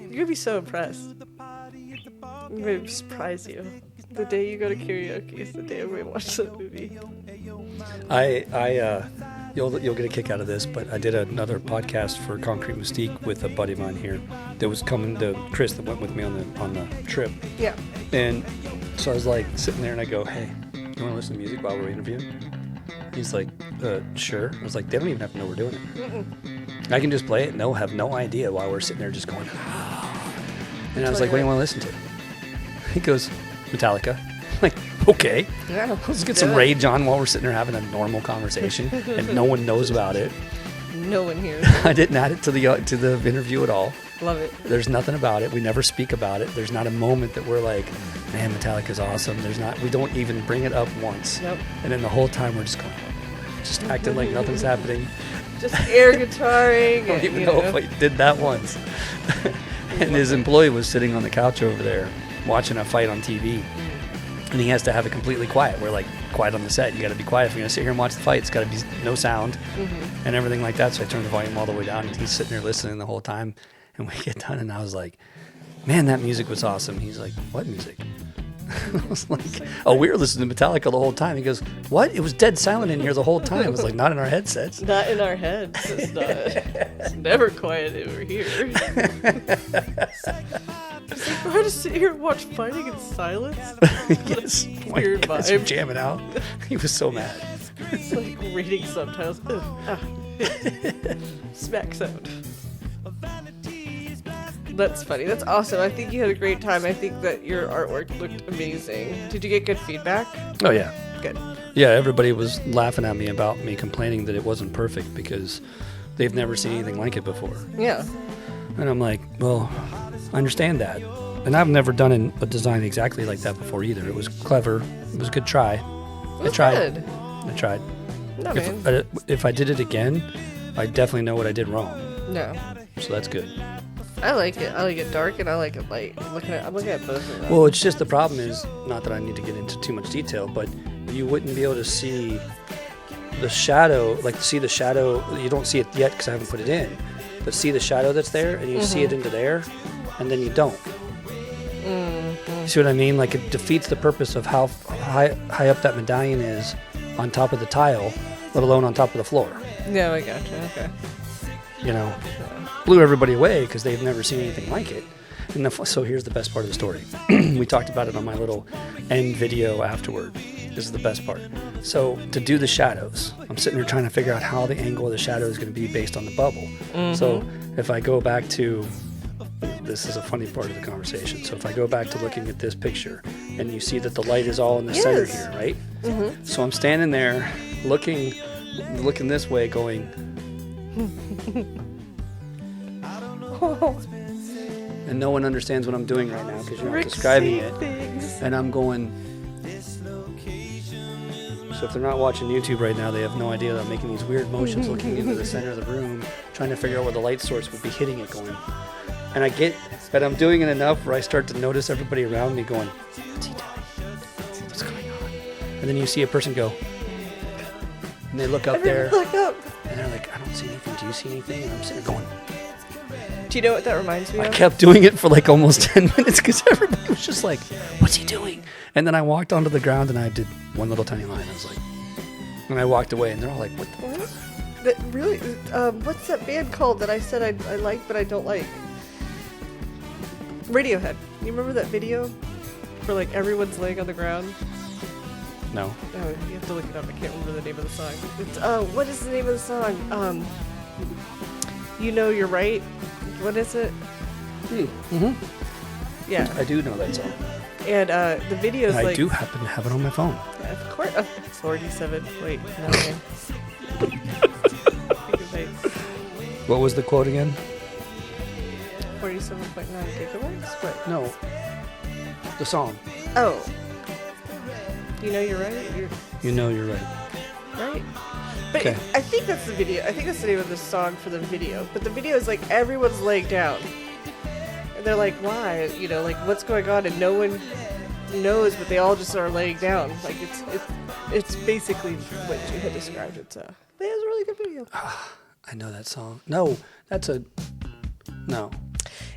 S2: You're gonna be so impressed. I'm gonna surprise you. The day you go to karaoke is the day I'm gonna watch that movie.
S1: You'll get a kick out of this, but I did another podcast for Concrete Mystique with a buddy of mine here that was coming to Chris that went with me on the trip.
S2: Yeah.
S1: And so I was like sitting there and I go, hey, you want to listen to music while we're interviewing? He's like, sure. I was like, they don't even have to know we're doing it.
S2: Mm-mm.
S1: I can just play it and they'll have no idea why we're sitting there just going, and I was like, what do you want to listen to? He goes, Metallica. I'm like, okay.
S2: Yeah.
S1: Let's get some rage on while we're sitting there having a normal conversation and no one knows about it.
S2: No one here.
S1: I didn't add it to the interview at all.
S2: Love it.
S1: There's nothing about it. We never speak about it. There's not a moment that we're like, man, Metallica's awesome. We don't even bring it up once.
S2: Nope.
S1: And then the whole time we're just going, just acting like nothing's happening.
S2: Just air guitaring.
S1: I don't even know if I did that once. And his employee was sitting on the couch over there watching a fight on TV. And he has to have it completely quiet. We're like, quiet on the set. You got to be quiet. If you're going to sit here and watch the fight, it's got to be no sound and everything like that. So I turned the volume all the way down and he's sitting there listening the whole time. And we get done and I was like, man, that music was awesome. He's like, what music? I was like, oh, we were listening to Metallica the whole time. He goes, what? It was dead silent in here the whole time. I was like, not in our headsets.
S2: Not in our heads. It's not. It's never quiet over here. It's like, we're going to sit here and watch fighting in silence?
S1: Yes.
S2: Weird
S1: Guys
S2: vibe.
S1: were jamming out. He was so mad.
S2: It's like reading subtitles. Smack sound. That's funny. That's awesome. I think you had a great time. I think that your artwork looked amazing. Did you get good feedback?
S1: Oh, yeah.
S2: Good.
S1: Yeah, everybody was laughing at me about me complaining that it wasn't perfect because they've never seen anything like it before.
S2: Yeah.
S1: And I'm like, well, I understand that. And I've never done a design exactly like that before either. It was clever. It was a good try. I tried.
S2: Good.
S1: I tried.
S2: No, man.
S1: If I did it again, I definitely know what I did wrong.
S2: No.
S1: So that's good.
S2: I like it. I like it dark and I like it light. I'm looking at both of them.
S1: Well, it's just the problem is, not that I need to get into too much detail, but you wouldn't be able to see the shadow, you don't see it yet because I haven't put it in, but see the shadow that's there and you see it into there and then you don't. You see what I mean? Like it defeats the purpose of how high up that medallion is on top of the tile, let alone on top of the floor.
S2: Yeah, I gotcha. Okay.
S1: You know, blew everybody away because they've never seen anything like it. And so here's the best part of the story. We talked about it on my little and video afterward. This is the best part. So to do the shadows, I'm sitting there trying to figure out how the angle of the shadow is going to be based on the bubble. So if I go back to, this is a funny part of the conversation. So if I go back to looking at this picture, and you see that the light is all in the center here, right? So I'm standing there looking this way going, and no one understands what I'm doing right now because you're not describing it. And I'm going, so if they're not watching YouTube right now, they have no idea that I'm making these weird motions looking into the center of the room, trying to figure out where the light source would be hitting it going. And I get that I'm doing it enough where I start to notice everybody around me going, what's he doing? What's going on? And then you see a person go, and they look up there, and they're like, I don't see anything. Do you see anything? And I'm sitting there going,
S2: do you know what that reminds me of?
S1: I kept doing it for like almost 10 minutes because everybody was just like, what's he doing? And then I walked onto the ground and I did one little tiny line. I was like, and I walked away and they're all like, what the fuck?
S2: That really, what's that band called that I said I like but I don't like? Radiohead. You remember that video where like everyone's laying on the ground?
S1: No.
S2: Oh, you have to look it up. I can't remember the name of the song. It's what is the name of the song? You Know You're Right. What is it? Yeah.
S1: I do know that song.
S2: And the video is
S1: I
S2: like...
S1: do happen to have it on my phone.
S2: Of course. 47. Wait, no.
S1: What was the quote again?
S2: 47.9 gigabytes? What?
S1: No. The song.
S2: Oh. You Know You're Right?
S1: You Know You're Right.
S2: Right? But
S1: Okay.
S2: I think that's the video. I think that's the name of the song for the video. But the video is like everyone's laying down. And they're like, why? You know, like what's going on? And no one knows, but they all just are laying down. Like it's basically what you had described it. So but it was a really good video.
S1: I know that song. No, that's a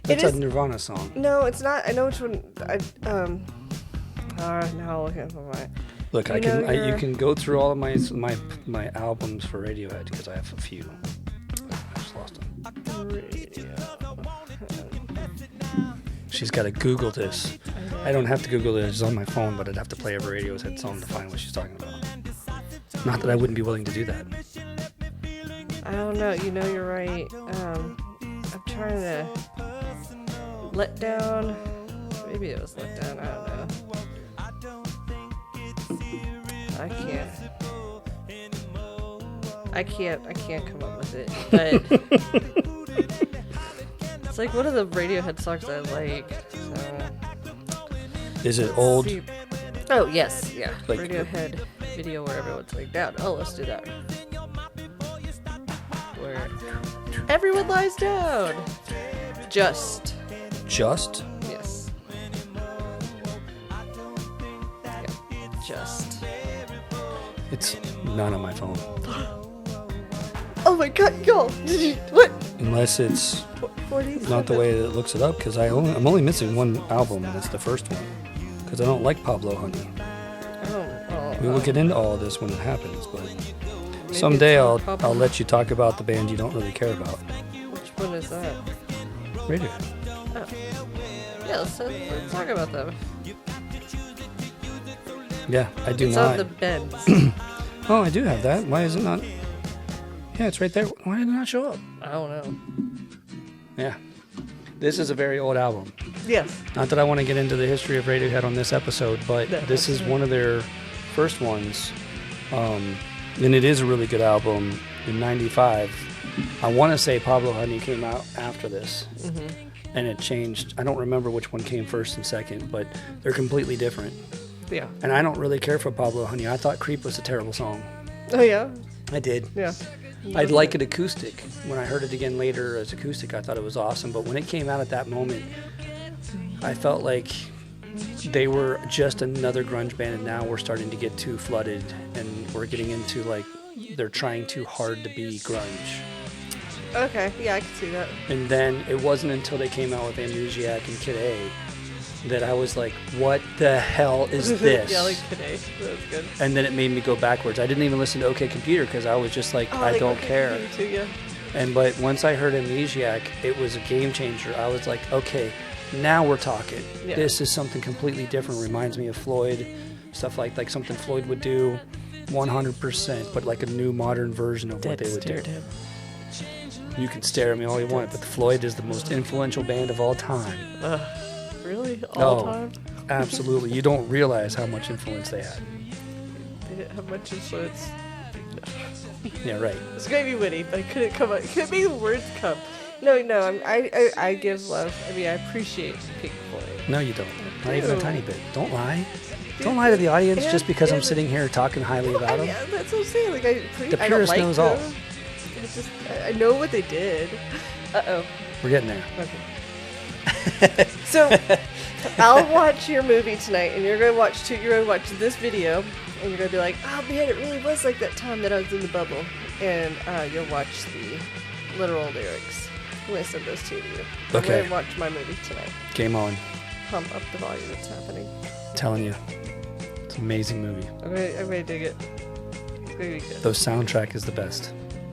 S1: Nirvana song.
S2: No, it's not. I know which one. Now looking at my.
S1: Look, you can go through all of my albums for Radiohead because I have a few. I just lost them. She's got to Google this. I don't have to Google it. It's on my phone, but I'd have to play every Radiohead song to find what she's talking about. Not that I wouldn't be willing to do that.
S2: I don't know. You Know You're Right. I'm trying to Let Down. Maybe it was Let Down. I don't know. I can't come up with it. But it's like one of the Radiohead songs I like. So.
S1: Is it old?
S2: Oh yes, yeah.
S1: Like,
S2: Radiohead video where everyone's like down. Oh, let's do that. Where everyone lies down. Just. Yes. Yeah, just.
S1: It's not on my phone.
S2: Oh my god, y'all! What?
S1: Unless it's
S2: 47?
S1: not the way that it looks it up, because I'm only missing one album, and it's the first one. Because I don't like Pablo Honey. We will get into all of this when it happens, but someday I'll let you talk about the band you don't really care about.
S2: Which one is that?
S1: Radiohead.
S2: Oh. Yeah, let's talk about them.
S1: Yeah, I do
S2: it's
S1: not.
S2: on the beds.
S1: Oh, I do have that. Why is it not? Yeah, it's right there. Why did it not show up?
S2: I don't know.
S1: Yeah. This is a very old album.
S2: Yes.
S1: Not that I want to get into the history of Radiohead on this episode, but this is one of their first ones. And it is a really good album. In 95, I want to say Pablo Honey came out after this. And it changed. I don't remember which one came first and second, but they're completely different.
S2: Yeah.
S1: And I don't really care for Pablo Honey. I thought Creep was a terrible song.
S2: Oh, yeah?
S1: I did.
S2: Yeah.
S1: I'd like it acoustic. When I heard it again later as acoustic, I thought it was awesome. But when it came out at that moment, I felt like they were just another grunge band, and now we're starting to get too flooded, and we're getting into, like, they're trying too hard to be grunge.
S2: Okay, yeah, I can see that.
S1: And then it wasn't until they came out with Amnesiac and Kid A that I was like, what the hell is this?
S2: Yeah, like Kid A. That was good.
S1: And then it made me go backwards. I didn't even listen to OK Computer because I was just like, I don't care.
S2: Too, yeah.
S1: But once I heard Amnesiac, it was a game changer. I was like, okay, now we're talking.
S2: Yeah.
S1: This is something completely different. Reminds me of Floyd, stuff like something Floyd would do 100%, but like a new modern version of what they would do. You can stare at me all you want, but Floyd is the most influential band of all time.
S2: Really? All time?
S1: Absolutely. You don't realize how much influence they had.
S2: They didn't have much influence.
S1: Yeah, right.
S2: It's going to be witty, but I couldn't come up. Couldn't make the words come. No, I give love. I mean, I appreciate Pink Floyd.
S1: No, you don't. Not even a tiny bit. Don't lie. Don't lie to the audience just because I'm sitting here talking highly about them.
S2: Yeah, that's what I'm saying. Like,
S1: The Purist knows all.
S2: It's just, I know what they did. Uh-oh.
S1: We're getting there.
S2: Okay. So, I'll watch your movie tonight, and you're going to watch this video, and you're going to be like, oh man, it really was like that time that I was in the bubble. And you'll watch the literal lyrics. I'm going to send those to you. I'm going to watch my movie tonight.
S1: Game on.
S2: Pump up the volume that's happening.
S1: I'm telling you. It's an amazing movie.
S2: I'm going to dig it. It's going to be good.
S1: The soundtrack is the best.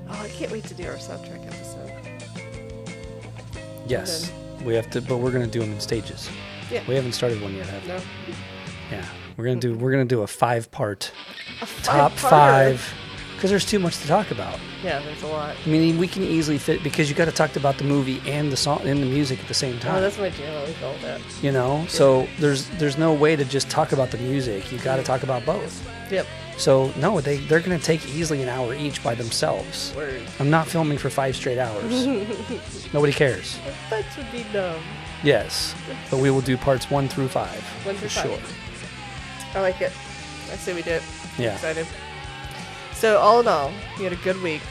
S2: Oh, I can't wait to do our soundtrack episode.
S1: Yes. We have to, but we're going to do them in stages.
S2: Yeah.
S1: We haven't started one yet, have we?
S2: No.
S1: Yeah. We're going to do a 5-part top 5 because there's too much to talk about.
S2: Yeah, there's a lot.
S1: I mean, we can easily fit because you got to talk about the movie and the song and the music at the same time.
S2: Oh, that's my jam. I like all that.
S1: You know, yeah. So there's no way to just talk about the music. You got to talk about both.
S2: Yep.
S1: So no, they're going to take easily an hour each by themselves.
S2: Word.
S1: I'm not filming for 5 straight hours. Nobody cares.
S2: That would be dumb.
S1: Yes, but we will do parts 1 through 5.
S2: 1 through 5.
S1: Sure.
S2: I like it. I say we do it.
S1: Yeah.
S2: I'm excited. So all in all, you had a good week.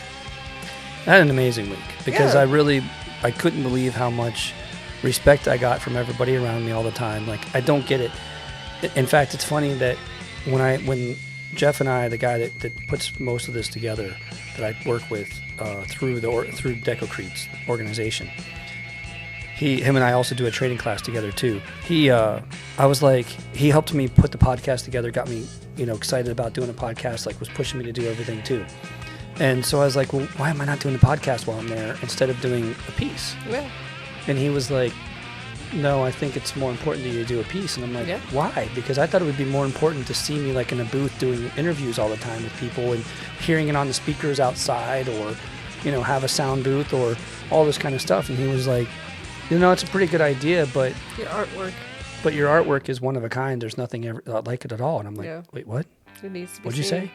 S1: I had an amazing week because
S2: Yeah.
S1: I couldn't believe how much respect I got from everybody around me all the time. Like, I don't get it. In fact, it's funny that when Jeff and I, the guy that puts most of this together, that I work with through Decocrete's organization, him and I also do a trading class together too. He helped me put the podcast together, got me, excited about doing a podcast, like was pushing me to do everything too. And so I was like, well, why am I not doing the podcast while I'm there instead of doing a piece?
S2: Yeah.
S1: And he was like, no, I think it's more important that you do a piece. And I'm like,
S2: Yeah.
S1: Why? Because I thought it would be more important to see me like in a booth doing interviews all the time with people and hearing it on the speakers outside or, have a sound booth or all this kind of stuff. And he was like, it's a pretty good idea, but
S2: Your
S1: artwork is one of a kind. There's nothing ever like it at all. And I'm like,
S2: Yeah.
S1: Wait, what?
S2: It needs to be
S1: What'd you say?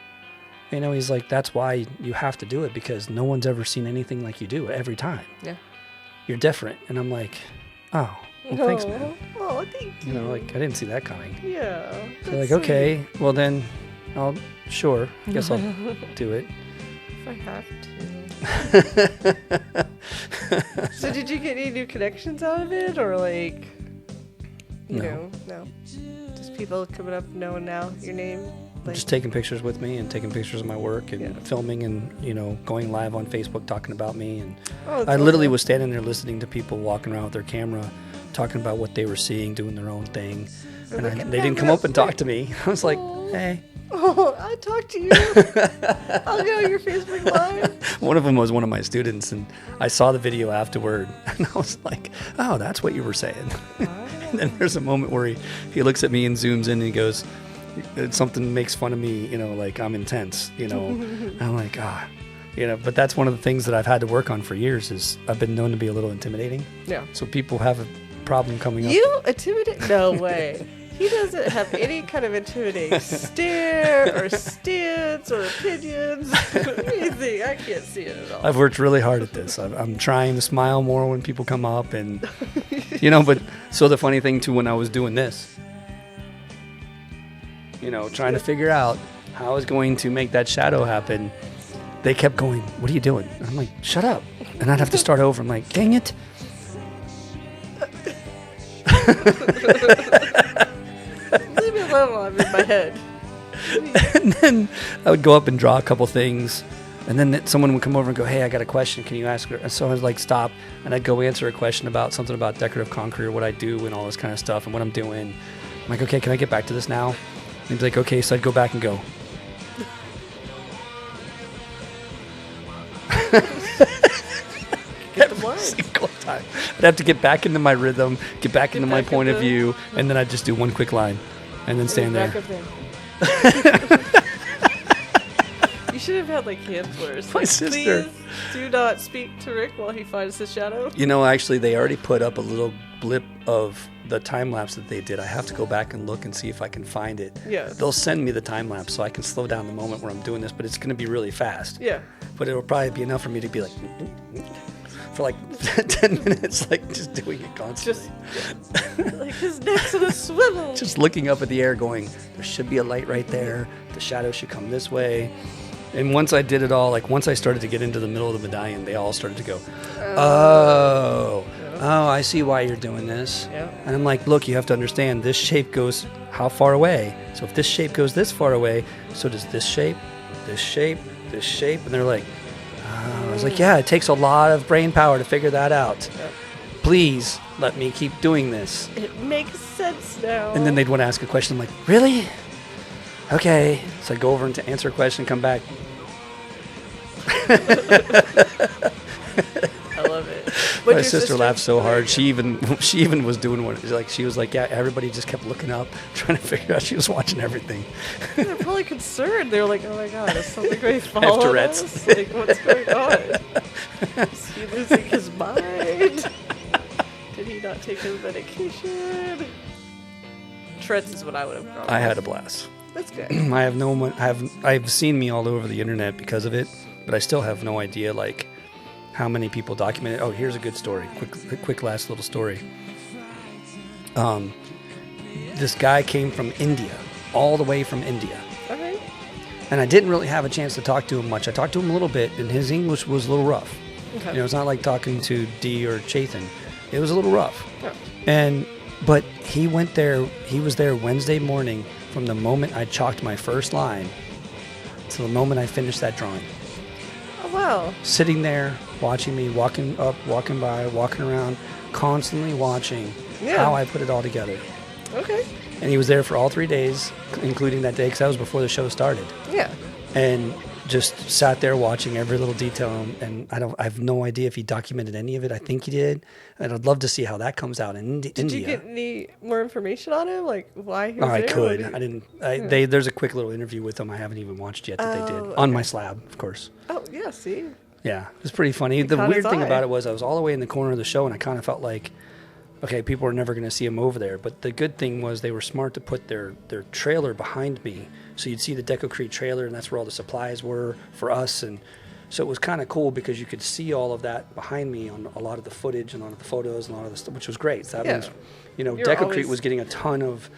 S1: He's like, that's why you have to do it because no one's ever seen anything like you do every time.
S2: Yeah.
S1: You're different. And I'm like, oh, well, thanks, man.
S2: Oh, thank you.
S1: Like I didn't see that coming.
S2: Yeah.
S1: So like, okay, well then, guess I'll do it.
S2: If I have to. So did you get any new connections out of it, or like,
S1: No.
S2: no, just people coming up knowing now your name? Like,
S1: Just taking pictures with me and taking pictures of my work and
S2: Yeah.
S1: filming and going live on Facebook talking about me. And
S2: oh,
S1: I literally was standing there listening to people walking around with their camera, talking about what they were seeing, doing their own thing. And they didn't come up and talk to me. I was like, hey.
S2: Oh, I'll talk to you. I'll go on your Facebook Live.
S1: One of them was one of my students, and I saw the video afterward, and I was like, oh, that's what you were saying. And then there's a moment where he looks at me and zooms in and he goes, something makes fun of me, like I'm intense, And I'm like, but that's one of the things that I've had to work on for years is I've been known to be a little intimidating.
S2: Yeah.
S1: So people have a problem coming up.
S2: You intimidate? No way. He doesn't have any kind of intimidating stare or stance or opinions or anything. I can't see it at all.
S1: I've worked really hard at this. I'm trying to smile more when people come up and, but so the funny thing too, when I was doing this, trying to figure out how I was going to make that shadow happen, they kept going, what are you doing? And I'm like, shut up. And I'd have to start over. I'm like, dang it.
S2: Leave me alone. I'm in my head.
S1: And then I would go up and draw a couple things. And then someone would come over and go, hey, I got a question. Can you ask her? And so I was like, stop. And I'd go answer a question about something about decorative concrete or what I do and all this kind of stuff and what I'm doing. I'm like, okay, can I get back to this now? And he'd be like, okay. So I'd go back and go.
S2: Get the lines.
S1: Single time. I'd have to get back into my rhythm, get back into my point of view, and then I'd just do one quick line, and then stand there.
S2: You should have had like handlers.
S1: My sister.
S2: Please do not speak to Rick while he finds his shadow.
S1: You know, actually, they already put up a little blip of the time lapse that they did. I have to go back and look and see if I can find it.
S2: Yeah.
S1: They'll send me the time lapse so I can slow down the moment where I'm doing this, but it's going to be really fast.
S2: Yeah.
S1: But it'll probably be enough for me to be like for like 10 minutes, like just doing it constantly.
S2: Just like his neck's in a swivel.
S1: Just looking up at the air going, there should be a light right there. The shadow should come this way. And once I did it all, like once I started to get into the middle of the medallion, they all started to go, oh, I see why you're doing this.
S2: Yeah.
S1: And I'm like, look, you have to understand this shape goes how far away? So if this shape goes this far away, so does this shape, this shape, this shape. And they're like, oh. I was like, yeah, it takes a lot of brain power to figure that out.
S2: Yep.
S1: Please let me keep doing this.
S2: It makes sense now.
S1: And then they'd want to ask a question. I'm like, really? Okay. So I'd go over and to answer a question, come back.
S2: I love it. But
S1: My sister laughed so hard. She even was doing what she was like, yeah, everybody just kept looking up, trying to figure out she was watching everything.
S2: They're probably concerned. They're like, oh my god, is something going to
S1: I
S2: fall
S1: have
S2: on
S1: Tourette's.
S2: us? Like, what's going on? Is he losing his mind? Did he not take his medication? Tourette's is what I would have gone
S1: I
S2: with.
S1: had a blast.
S2: That's good.
S1: I've seen me all over the internet because of it, but I still have no idea like how many people document it. Oh, here's a good story. Quick last little story. This guy came from India, all the way from India.
S2: Okay.
S1: And I didn't really have a chance to talk to him much. I talked to him a little bit, and his English was a little rough.
S2: Okay.
S1: You know, it's not like talking to Dee or Chathan. It was a little rough.
S2: Yeah.
S1: But he went there. He was there Wednesday morning from the moment I chalked my first line to the moment I finished that drawing.
S2: Oh, wow.
S1: Sitting there, watching me, walking up, walking by, walking around, constantly watching how I put it all together.
S2: Okay.
S1: And he was there for all 3 days, including that day, because that was before the show started.
S2: Yeah.
S1: And just sat there watching every little detail, and I have no idea if he documented any of it. I think he did, and I'd love to see how that comes out in India.
S2: Did you get any more information on him, like why he was there?
S1: I could. I didn't. There's a quick little interview with him I haven't even watched yet that they did on my slab, of course.
S2: Oh yeah, see.
S1: Yeah, it was pretty funny. The weird thing about it was I was all the way in the corner of the show, and I kind of felt like, okay, people are never going to see him over there. But the good thing was they were smart to put their trailer behind me. So you'd see the Decocrete trailer, and that's where all the supplies were for us. And so it was kind of cool because you could see all of that behind me on a lot of the footage and a lot of the photos and a lot of the stuff, which was great. So that means, Decocrete was getting a ton of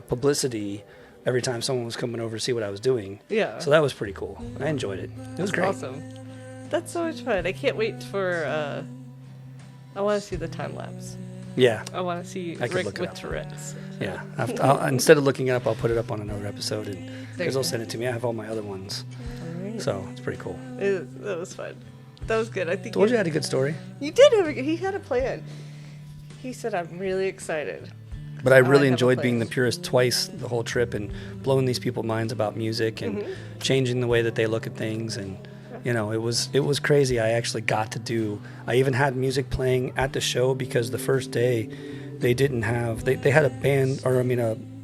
S1: publicity every time someone was coming over to see what I was doing.
S2: Yeah.
S1: So that was pretty cool. I enjoyed it. It was great.
S2: Awesome. That's so much fun. I can't wait for, I want to see the time lapse.
S1: Yeah.
S2: I want to see Rick with Tourette's.
S1: Yeah. Instead of looking it up, I'll put it up on another episode, and because they'll send it to me. I have all my other ones.
S2: All right.
S1: So it's pretty cool.
S2: That was fun. That was good. I think
S1: Told you I had a good story.
S2: You did. He had a plan. He said, I'm really excited.
S1: But I really enjoyed being the Purist twice the whole trip and blowing these people's minds about music and changing the way that they look at things. And, you know, it was crazy. I actually got to do, I even had music playing at the show because the first day they didn't have, they had a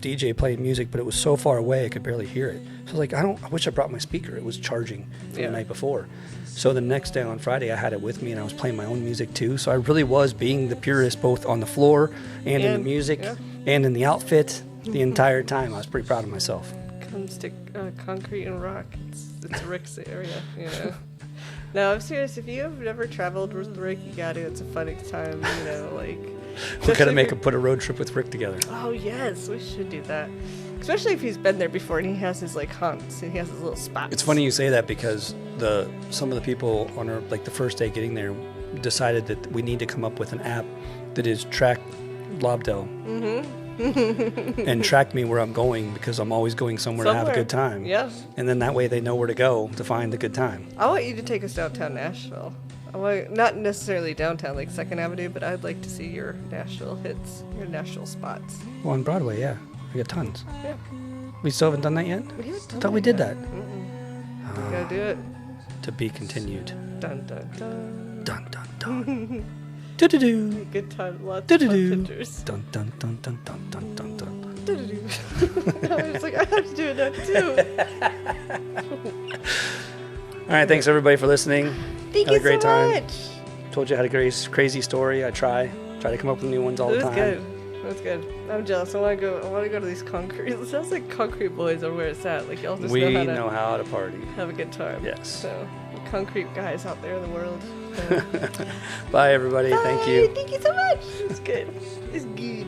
S1: DJ playing music, but it was so far away I could barely hear it. So I was like, I wish I brought my speaker. It was charging from the night before. So the next day on Friday, I had it with me, and I was playing my own music too. So I really was being the Purist, both on the floor and in the music and in the outfit the entire time. I was pretty proud of myself.
S2: Comes to concrete and rock. It's Rick's area, you know. No, I'm serious. If you have never traveled with Rick, you got to. It's a fun time, you know, like.
S1: We gotta put a road trip with Rick together.
S2: Oh yes, we should do that. Especially if he's been there before and he has his like haunts and he has his little spots.
S1: It's funny you say that because some of the people on our the first day getting there decided that we need to come up with an app that is track Lobdell and track me where I'm going because I'm always going somewhere to have a good time.
S2: Yeah.
S1: And then that way they know where to go to find the good time.
S2: I want you to take us downtown Nashville. Not necessarily downtown like 2nd Avenue, but I'd like to see your Nashville hits, your Nashville spots.
S1: Well, on Broadway, yeah. We got tons.
S2: Yeah.
S1: We still haven't done that yet?
S2: We haven't done
S1: I thought we did that.
S2: We gotta do it.
S1: To be continued.
S2: Dun dun dun.
S1: Dun dun dun. Do-do-do.
S2: Good time. Lots of fun pictures.
S1: Dun dun dun dun dun dun dun dun.
S2: I was like, I have to do it now too.
S1: All right, thanks everybody for listening.
S2: Thank
S1: Had
S2: you
S1: a great
S2: so
S1: time.
S2: much.
S1: Told you I had a crazy story. I try to come up with new ones all the time.
S2: It was good. I'm jealous. I want to go to these concrete. It sounds like Concrete Boys are where it's at. Like y'all just
S1: We
S2: know
S1: how to party.
S2: have a good time.
S1: Yes.
S2: So, concrete guys out there in the world.
S1: Bye everybody.
S2: Bye.
S1: Thank you.
S2: Thank you so much. It's good. It's good.